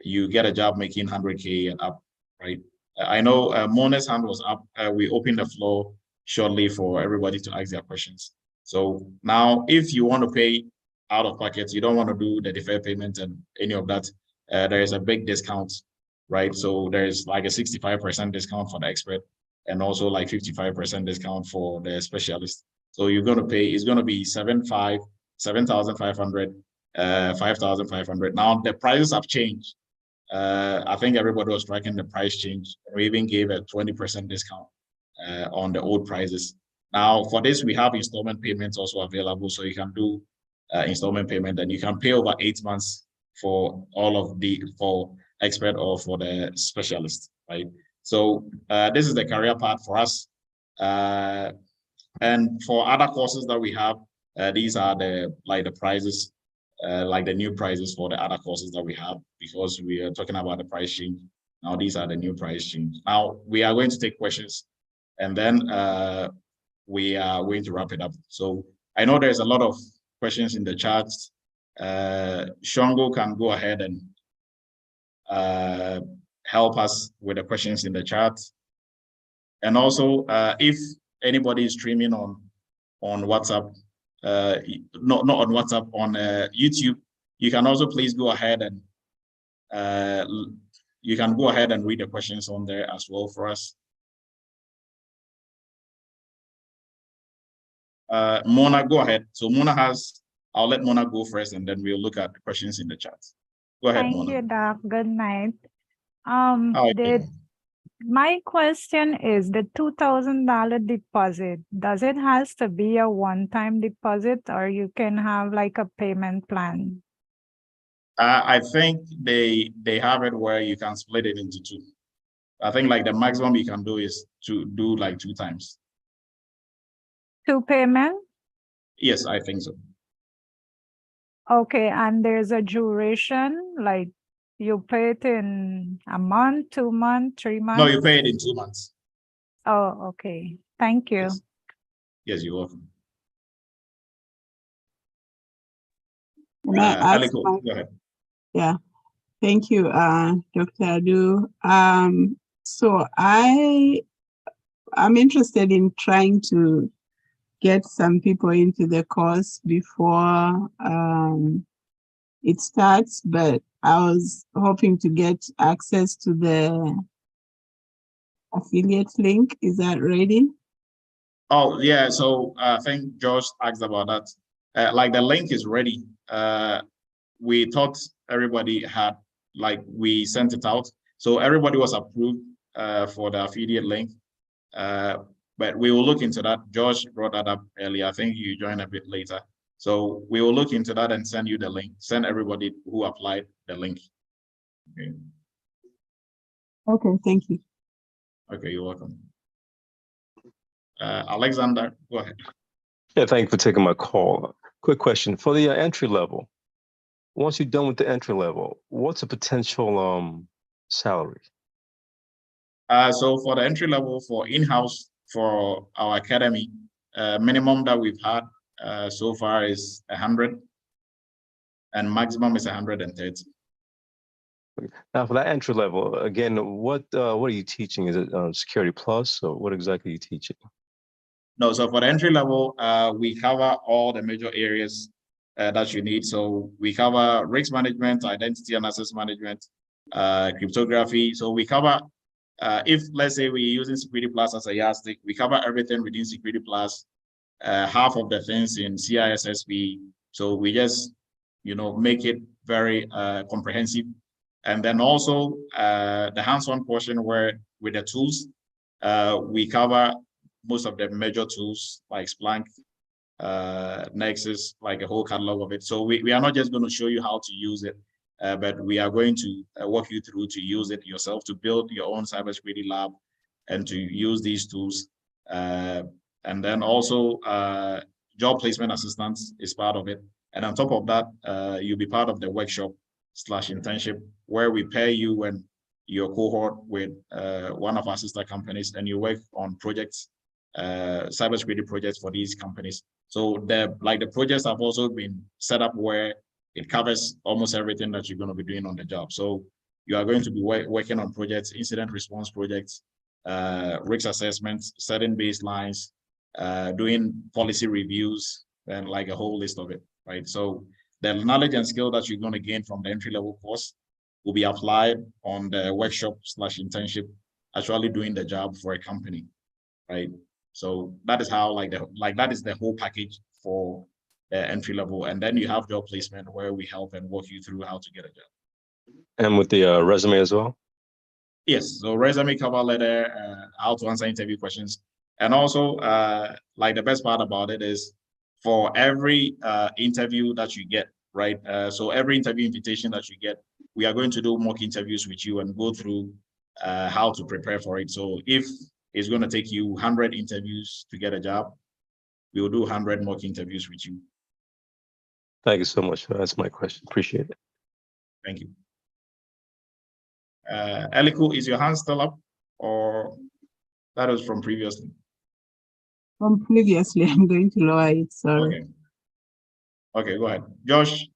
You get a job making 100K and up, right? I know Mona's hand was up. We open the floor shortly for everybody to ask their questions. So now, if you want to pay out of pocket, you don't want to do the deferred payment and any of that, there is a big discount, right? So there's like a 65% discount for the expert and also like 55% discount for the specialist. So you're going to pay, it's going to be 7,500, 5,500. Now the prices have changed. I think everybody was tracking the price change. We even gave a 20% discount on the old prices. Now for this, we have installment payments also available. So you can do installment payment and you can pay over 8 months for for expert or for the specialist, right? So this is the career path for us. And for other courses that we have, these are the prices, like the new prices for the other courses that we have, because we are talking about the price change. Now these are the new price change. Now we are going to take questions and then we are going to wrap it up. So I know there's a lot of questions in the chat. Shongo can go ahead and help us with the questions in the chat. And also, if anybody is streaming on WhatsApp, not on WhatsApp, on YouTube, you can also please go ahead and you can go ahead and read the questions on there as well for us. Mona, go ahead. So Mona has I'll let Mona go first, and then we'll look at the questions in the chat. Go ahead, Thank Mona. you, Doc. Good night. How are you? My question is the $2,000 deposit, does it has to be a one-time deposit or you can have like a payment plan? I think they have it where you can split it into two. I think like the maximum you can do is to do like 2 times. 2 payment? Yes, I think so. Okay, and there's a duration, like you pay it in a month, 2 months, 3 months? No, you pay it in 2 months. Oh, okay. Thank you. Yes, yes, you're welcome. Can I ask Aliko, my- go ahead. Yeah, thank you, Dr. Adu. So I'm interested in trying to get some people into the course before it starts, but I was hoping to get access to the affiliate link. Is that ready? Oh, yeah. So I think Josh asked about that. Like the link is ready. We thought everybody had, like we sent it out. So everybody was approved for the affiliate link. But we will look into that. Josh brought that up earlier. I think you joined a bit later. So we will look into that and send you the link. Send everybody who applied the link. Okay. Okay, thank you. Okay, you're welcome. Alexander, go ahead. Yeah, thank you for taking my call. Quick question for the entry level. Once you're done with the entry level, what's a potential salary? So for the entry level for in-house for our academy, minimum that we've had so far is 100, and maximum is 130. Now for that entry level, again, what are you teaching? Is it Security Plus, or what exactly are you teaching? No, so for the entry level, we cover all the major areas that you need. So we cover risk management, identity and access management, cryptography. So we cover, if let's say we're using Security Plus as a yardstick, we cover everything within Security Plus, half of the things in CISSP. So we just, make it very comprehensive. And then also the hands-on portion where with the tools, we cover most of the major tools like Splunk, Nexus, like a whole catalog of it. So we are not just going to show you how to use it, but we are going to walk you through to use it yourself, to build your own cybersecurity lab and to use these tools. And then also job placement assistance is part of it. And on top of that, you'll be part of the workshop/internship where we pair you and your cohort with one of our sister companies, and you work on projects, cybersecurity projects for these companies. So the projects have also been set up where it covers almost everything that you're going to be doing on the job. So you are going to be working on projects, incident response projects, risk assessments, setting baselines, doing policy reviews, and like a whole list of it, right? So the knowledge and skill that you're going to gain from the entry-level course will be applied on the workshop/internship, actually doing the job for a company, right? So that is how that is the whole package for the entry level. And then you have job placement where we help and walk you through how to get a job. And with the resume as well? Yes, so resume, cover letter, how to answer interview questions. And also, the best part about it is for every interview that you get, right? So every interview invitation that you get, we are going to do mock interviews with you and go through how to prepare for it. So if it's going to take you 100 interviews to get a job, we will do 100 mock interviews with you. Thank you so much. That's my question. Appreciate it. Thank you. Eliku, is your hand still up, or that was from previously? From previously, I'm going to lower it, sorry. Okay. Okay, go ahead. Josh.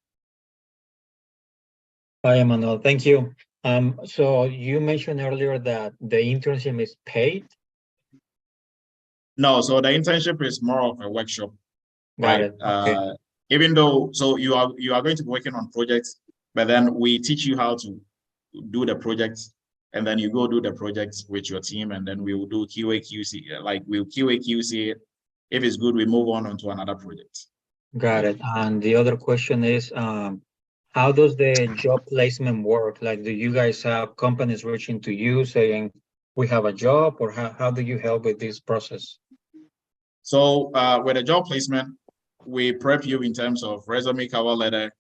Hi, Emmanuel. Thank you. So you mentioned earlier that the internship is paid? No, so the internship is more of a workshop. Got it. Okay. Even though, so you are going to be working on projects, but then we teach you how to do the projects, and then you go do the projects with your team, and then we will do QA/QC, we'll QA/QC it. If it's good, we move on to another project. Got it. And the other question is, how does the job placement work? Like, do you guys have companies reaching to you saying, we have a job, or how do you help with this process? So with a job placement, we prep you in terms of resume, cover letter,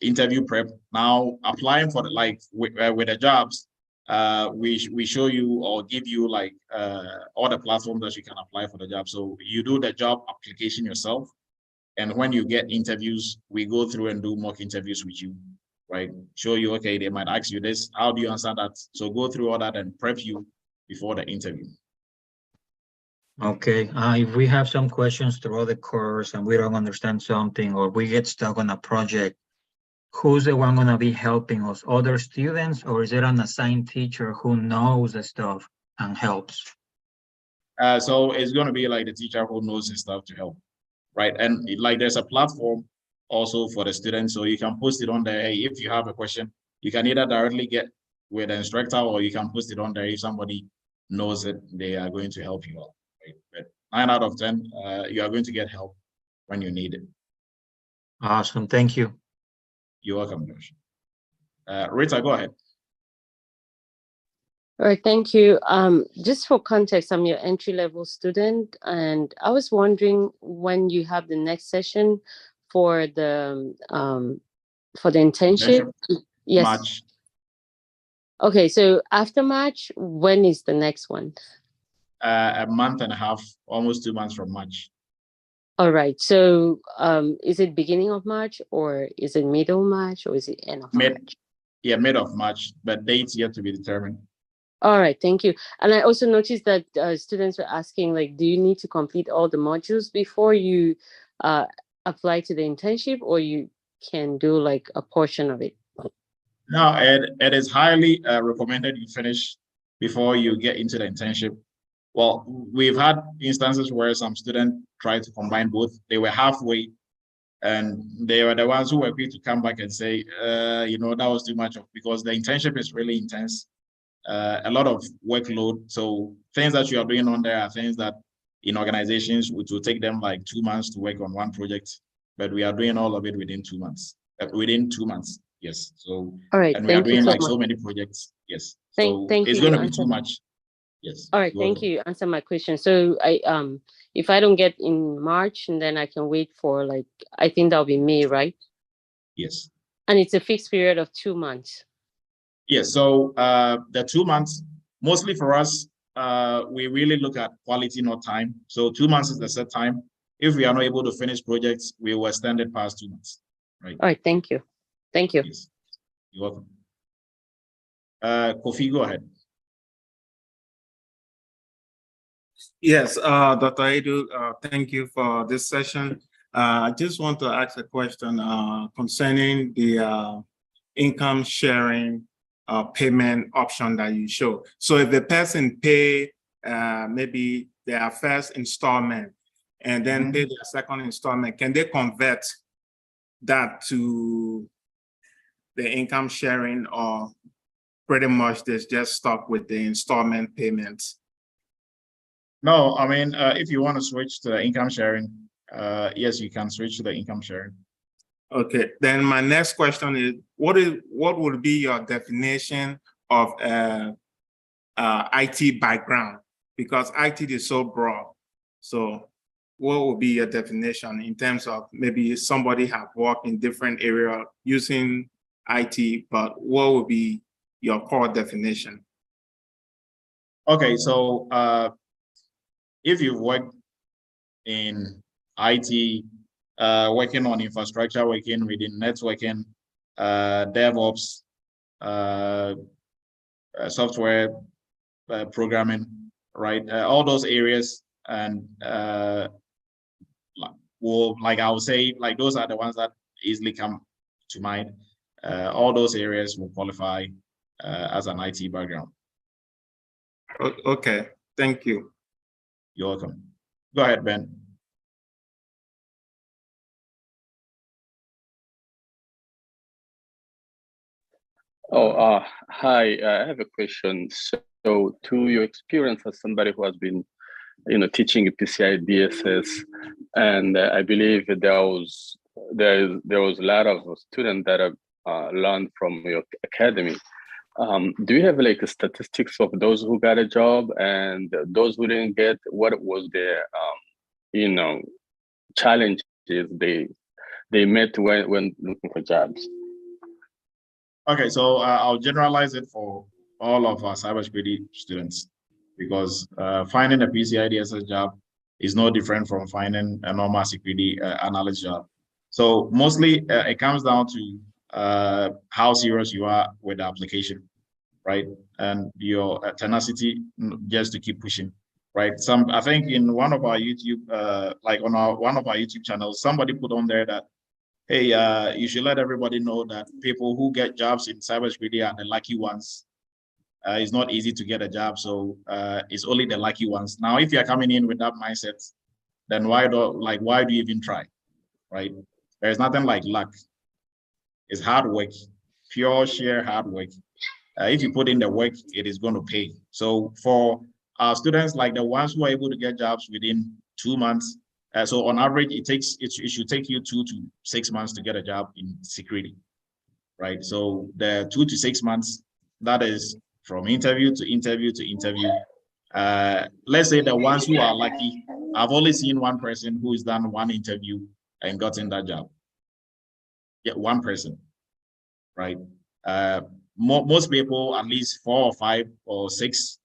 interview prep. Now applying for with the jobs, we show you or give you like all the platforms that you can apply for the job. So you do the job application yourself, and when you get interviews, we go through and do mock interviews with you, right? Show you, okay, they might ask you this, how do you answer that? So go through all that and prep you before the interview. Okay, if we have some questions throughout the course and we don't understand something, or we get stuck on a project, who's the one gonna be helping us? Other students, or is it an assigned teacher who knows the stuff and helps? So it's gonna be like the teacher who knows his stuff to help, right? And like there's a platform also for the students, so you can post it on there. Hey, if you have a question, you can either directly get with the instructor, or you can post it on there. If somebody knows it, they are going to help you out. But 9 out of 10, you are going to get help when you need it. Awesome, thank you. You're welcome, Josh. Rita, go ahead. All right, thank you. Just for context, I'm your entry-level student, and I was wondering when you have the next session for the internship. Yes. March. Okay, so after March, when is the next one? A month and a half, almost 2 months from March. All right. So is it beginning of March, or is it middle March, or is it end of March? Yeah, mid of March, but dates yet to be determined. All right, thank you. And I also noticed that students were asking, like, do you need to complete all the modules before you apply to the internship, or you can do like a portion of it? No, it is highly recommended you finish before you get into the internship. Well, we've had instances where some students tried to combine both. They were halfway, and they were the ones who were quick to come back and say, you know, that was too much, because the internship is really intense, a lot of workload. So things that you are doing on there are things that in organizations which will take them like 2 months to work on one project, but we are doing all of it within 2 months. Within 2 months, yes. So all right, and we are doing so like much. So many projects, yes. Thank It's you. going to be too much. Yes. All right, thank you. Answer my question. So if I don't get in March, and then I can wait for, like, I think that'll be May, right? Yes. And it's a fixed period of 2 months. Yes. So the 2 months, mostly for us, we really look at quality, not time. So 2 months is the set time. If we are not able to finish projects, we will extend it past 2 months. Right. All right, thank you. Thank you. Yes. You're welcome. Kofi, go ahead. Yes, Dr. Edu, thank you for this session. I just want to ask a question concerning the income sharing payment option that you show. So if the person pay maybe their first installment and then pay their second installment, can they convert that to the income sharing, or pretty much they just stop with the installment payments? No, I mean, if you want to switch to the income sharing, yes, you can switch to the income sharing. Okay, then my next question is, what would be your definition of IT background? Because IT is so broad. So what would be your definition in terms of maybe somebody have worked in different area using IT, but what would be your core definition? Okay, so if you've worked in IT, working on infrastructure, working within networking, DevOps, software programming, right? All those areas, and like I would say, like those are the ones that easily come to mind. All those areas will qualify as an IT background. Okay, thank you. You're welcome. Go ahead, Ben. Oh, hi. I have a question. So, to your experience as somebody who has been, teaching PCI DSS, and I believe there was a lot of students that have learned from your academy. Do you have like statistics of those who got a job and those who didn't get? What was their challenges they met when looking for jobs? Okay, so I'll generalize it for all of our cybersecurity students, because finding a PCI DSS job is no different from finding a normal security analyst job. So mostly it comes down to how serious you are with the application, right? And your tenacity just to keep pushing, right? I think in one of our YouTube, like on one of our YouTube channels, somebody put on there that, hey, you should let everybody know that people who get jobs in cybersecurity are the lucky ones. It's not easy to get a job, so it's only the lucky ones. Now, if you're coming in with that mindset, then why do you even try, right? There's nothing like luck. It's hard work, pure sheer hard work. If you put in the work, it is going to pay. So for our students, like the ones who are able to get jobs within 2 months, so on average, it should take you 2 to 6 months to get a job in security, right? So the 2 to 6 months, that is from interview to interview to interview. Let's say the ones who are lucky, I've only seen one person who has done one interview and gotten that job. Yeah, one person, right? Most people, at least 4 or 5 or 6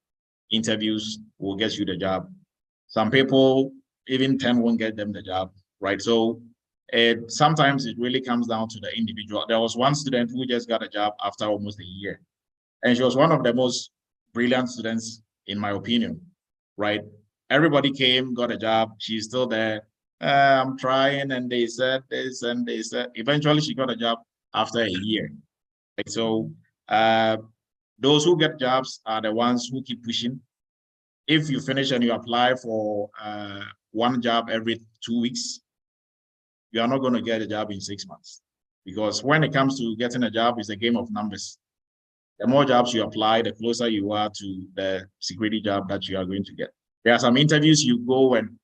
interviews will get you the job. Some people, even 10 won't get them the job, right? So sometimes it really comes down to the individual. There was one student who just got a job after almost a year, and she was one of the most brilliant students, in my opinion, right? Everybody came, got a job. She's still there. I'm trying, and they said this, and they said, eventually she got a job after a year. Like, so those who get jobs are the ones who keep pushing. If you finish and you apply for one job every 2 weeks, you are not going to get a job in 6 months, because when it comes to getting a job, it's a game of numbers. The more jobs you apply, the closer you are to the security job that you are going to get. There are some interviews you go and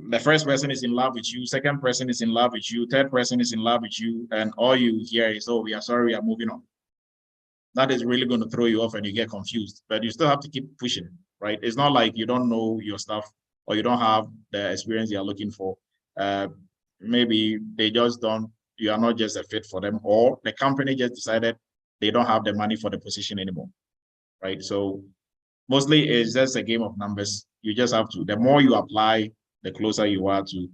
the first person is in love with you, second person is in love with you, third person is in love with you, and all you hear is, oh, we are sorry, we are moving on. That is really going to throw you off and you get confused, but you still have to keep pushing, right? It's not like you don't know your stuff or you don't have the experience you are looking for. Maybe they just don't, you are not just a fit for them, or the company just decided they don't have the money for the position anymore, right? So mostly it's just a game of numbers. You just have to, the more you apply, the closer you are to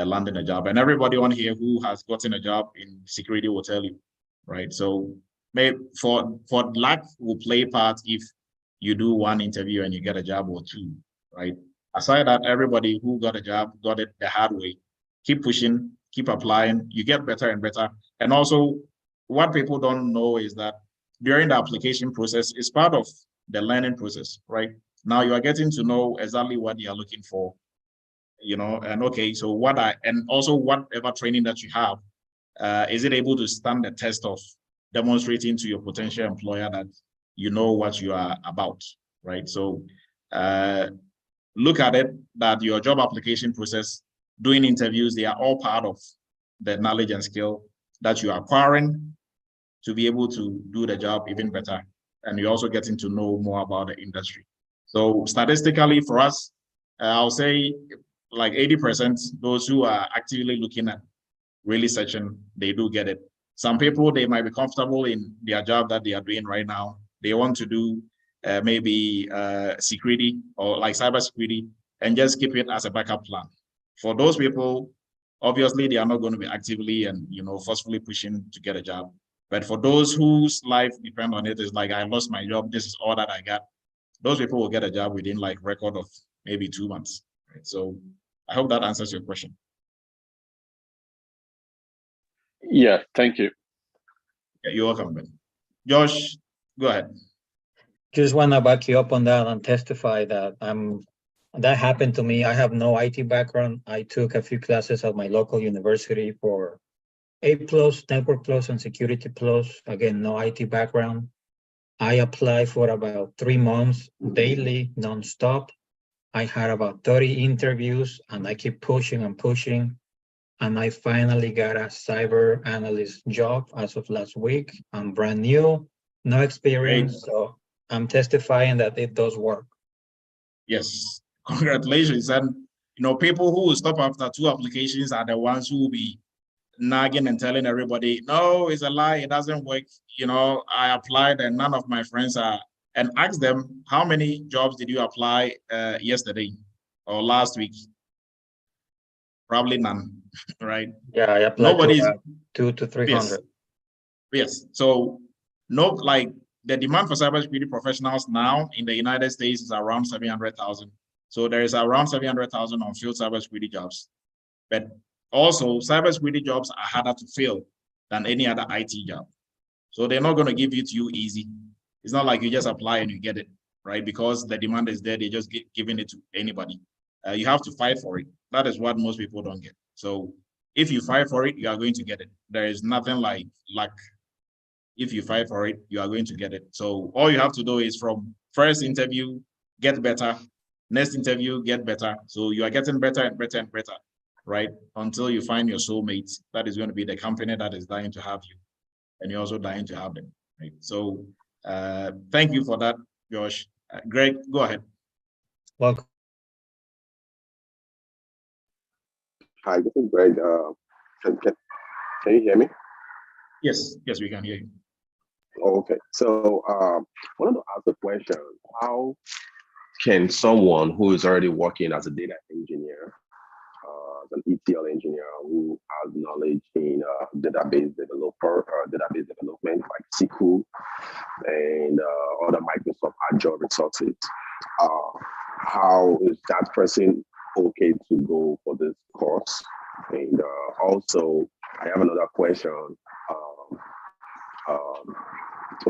landing a job. And everybody on here who has gotten a job in security will tell you, right? So maybe for luck will play part if you do one interview and you get a job or 2, right? Aside that, everybody who got a job got it the hard way. Keep pushing, keep applying, you get better and better. And also, what people don't know is that during the application process, it's part of the learning process, right? Now you are getting to know exactly what you are looking for, and okay, so and also whatever training that you have, is it able to stand the test of demonstrating to your potential employer that you know what you are about, right? So look at it that your job application process, doing interviews, they are all part of the knowledge and skill that you are acquiring to be able to do the job even better. And you're also getting to know more about the industry. So statistically for us, I'll say like 80%, those who are actively looking at really searching, they do get it. Some people, they might be comfortable in their job that they are doing right now. They want to do maybe security or like cybersecurity and just keep it as a backup plan. For those people, obviously, they are not going to be actively and forcefully pushing to get a job. But for those whose life depends on it, is like, I lost my job, this is all that I got. Those people will get a job within like record of maybe 2 months. Right? So I hope that answers your question. Yeah, thank you. Yeah, you're welcome, Ben. Josh, go ahead. Just want to back you up on that and testify that that happened to me. I have no IT background. I took a few classes at my local university for A+, Network Plus, and Security Plus. Again, no IT background. I applied for about 3 months daily, nonstop. I had about 30 interviews and I keep pushing and pushing. And I finally got a cyber analyst job as of last week. I'm brand new, no experience. So I'm testifying that it does work. Yes, congratulations. And people who will stop after 2 applications are the ones who will be nagging and telling everybody, no, it's a lie, it doesn't work. I applied and none of my friends are, and ask them, how many jobs did you apply yesterday or last week? Probably none, right? Yeah, I applied Nobody's to 200 to 300. Yes. So the demand for cybersecurity professionals now in the United States is around 700,000. So there is around 700,000 on-field cybersecurity jobs. But also, cybersecurity jobs are harder to fill than any other IT job. So they're not going to give it to you easy. It's not like you just apply and you get it, right? Because the demand is there, they're just giving it to anybody. You have to fight for it. That is what most people don't get. So if you fight for it, you are going to get it. There is nothing like luck. If you fight for it, you are going to get it. So all you have to do is from first interview, get better. Next interview, get better. So you are getting better and better and better, right? Until you find your soulmate. That is going to be the company that is dying to have you. And you're also dying to have them, right? So thank you for that, Josh. Greg, go ahead. Welcome. Hi, this is Greg. Can you hear me? Yes, we can hear you. Okay, so I wanted to ask a question. How can someone who is already working as a data engineer, an ETL engineer who has knowledge in database development like SQL and other Microsoft Azure resources, how is that person okay to go for this course? And also, I have another question.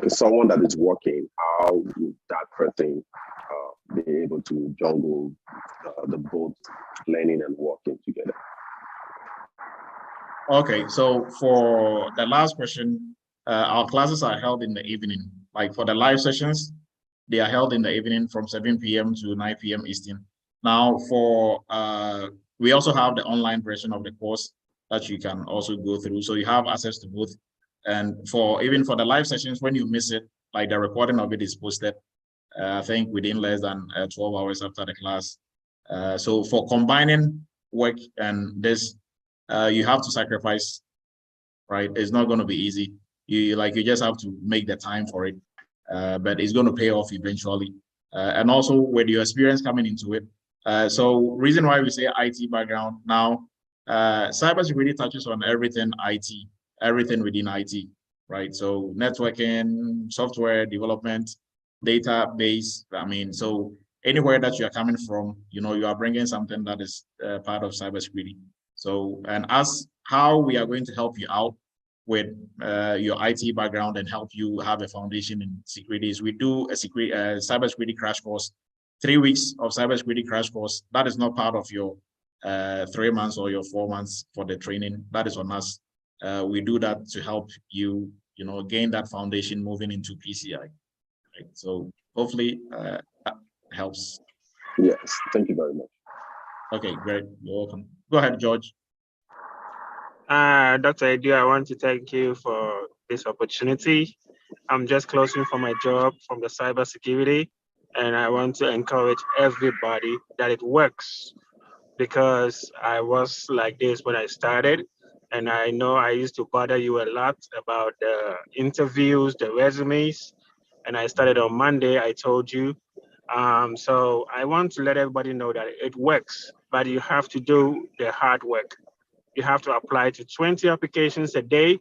Someone that is working, how would that person be able to juggle the both learning and working together? Okay, so for the last question, our classes are held in the evening. Like for the live sessions, they are held in the evening from 7 p.m. to 9 p.m. Eastern. Now for, we also have the online version of the course that you can also go through. So you have access to both. And even for the live sessions, when you miss it, like the recording of it is posted, I think within less than 12 hours after the class. So for combining work and this, you have to sacrifice, right? It's not going to be easy. You just have to make the time for it, but it's going to pay off eventually. And also with your experience coming into it. So reason why we say IT background now, cybersecurity touches on everything IT. Everything within IT, right? So networking, software development, database. So anywhere that you are coming from, you are bringing something that is part of cybersecurity. So, and how we are going to help you out with your IT background and help you have a foundation in security is we do a cybersecurity crash course, 3 weeks of cybersecurity crash course. That is not part of your 3 months or your 4 months for the training. That is on us. We do that to help you, gain that foundation moving into PCI. Right? So hopefully that helps. Yes, thank you very much. Okay, great. You're welcome. Go ahead, George. Dr. Edu, I want to thank you for this opportunity. I'm just closing for my job from the cybersecurity, and I want to encourage everybody that it works, because I was like this when I started. And I know I used to bother you a lot about the interviews, the resumes. And I started on Monday, I told you. So I want to let everybody know that it works, but you have to do the hard work. You have to apply to 20 applications a day.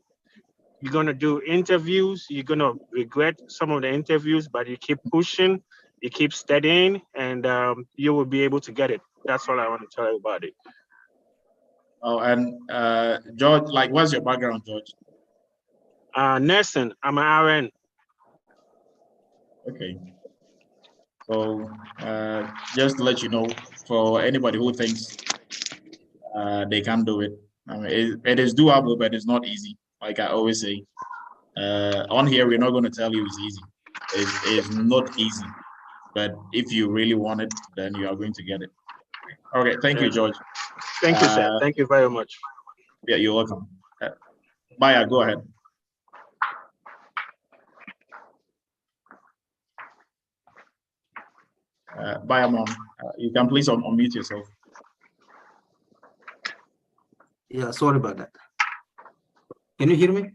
You're going to do interviews. You're going to regret some of the interviews, but you keep pushing, you keep studying, and you will be able to get it. That's all I want to tell everybody. Oh, and George, what's your background, George? Nursing. I'm an RN. Okay. So just to let you know, for anybody who thinks they can do it, it is doable, but it's not easy. Like I always say, on here, we're not going to tell you it's easy. It's not easy. But if you really want it, then you are going to get it. Okay, thank you, George. Thank you, sir. Thank you very much. Yeah, you're welcome. Maya, go ahead. Bayamon, you can please unmute yourself. Yeah, sorry about that. Can you hear me?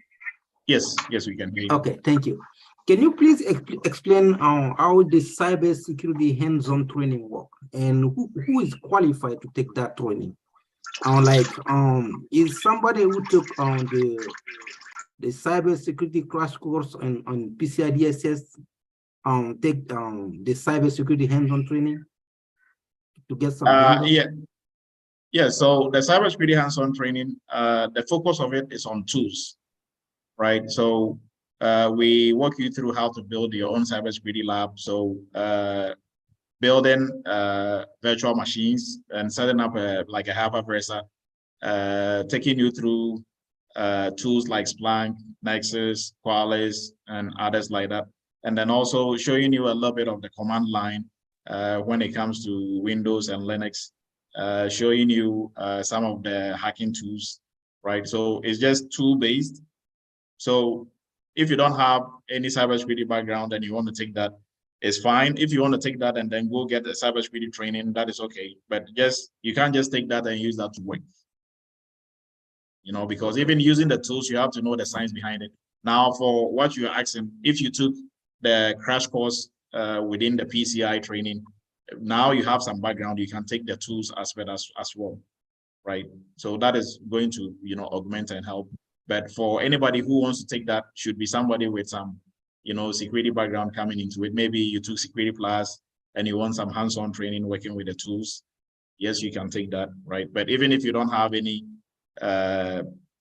Yes, yes, we can hear you. Okay, thank you. Can you please explain how the cybersecurity hands-on training work and who is qualified to take that training? Is somebody who took the cybersecurity crash course on PCI DSS take the cybersecurity hands-on training to get some? Yeah. So the cybersecurity hands-on training, the focus of it is on tools, right? So we walk you through how to build your own cybersecurity lab. So building virtual machines and setting up like a hypervisor, taking you through tools like Splunk, Nexus, Qualys, and others like that. And then also showing you a little bit of the command line when it comes to Windows and Linux, showing you some of the hacking tools, right? So it's just tool-based. So if you don't have any cybersecurity background and you want to take that, it's fine. If you want to take that and then go get the cybersecurity training, that is okay. But you can't just take that and use that to work. You know, because even using the tools, you have to know the science behind it. Now, for what you're asking, if you took the crash course within the PCI training, now you have some background, you can take the tools aspect as well, right? So that is going to, you know, augment and help. But for anybody who wants to take that, should be somebody with some, you know, security background coming into it. Maybe you took Security Plus and you want some hands-on training working with the tools. Yes, you can take that, right? But even if you don't have any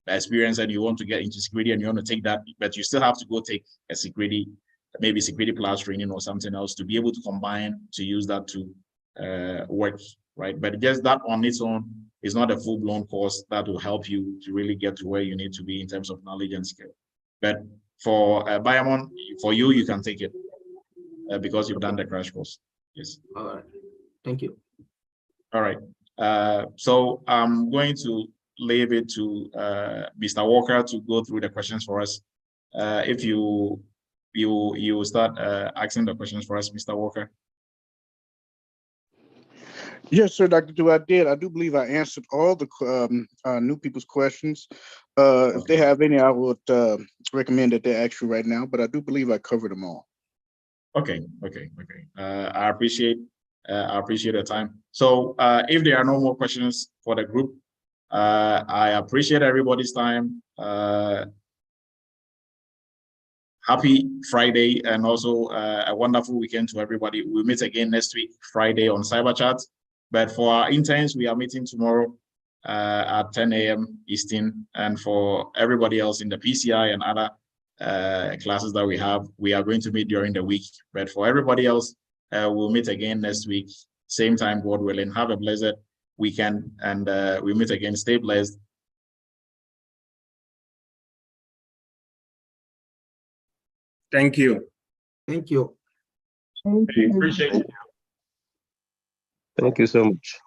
experience and you want to get into security and you want to take that, but you still have to go take a security, maybe Security Plus training or something else to be able to combine to use that to work, right? But just that on its own is not a full-blown course that will help you to really get to where you need to be in terms of knowledge and skill. But for Bayamon, for you, you can take it because you've done the crash course. Yes. All right. Thank you. All right. So I'm going to leave it to Mr. Walker to go through the questions for us. If you start asking the questions for us, Mr. Walker. Yes, sir, Dr. Du, I did. I do believe I answered all the new people's questions. If they have any, I would recommend that they ask you right now, but I do believe I covered them all. Okay. I appreciate the time. So if there are no more questions for the group, I appreciate everybody's time. Happy Friday and also a wonderful weekend to everybody. We'll meet again next week, Friday on Cyber Chat. But for our interns, we are meeting tomorrow at 10 a.m. Eastern. And for everybody else in the PCI and other classes that we are going to meet during the week. But for everybody else, we'll meet again next week, same time, God willing. Have a blessed weekend and we meet again. Stay blessed. Thank you. Thank you. Appreciate it. Thank you so much.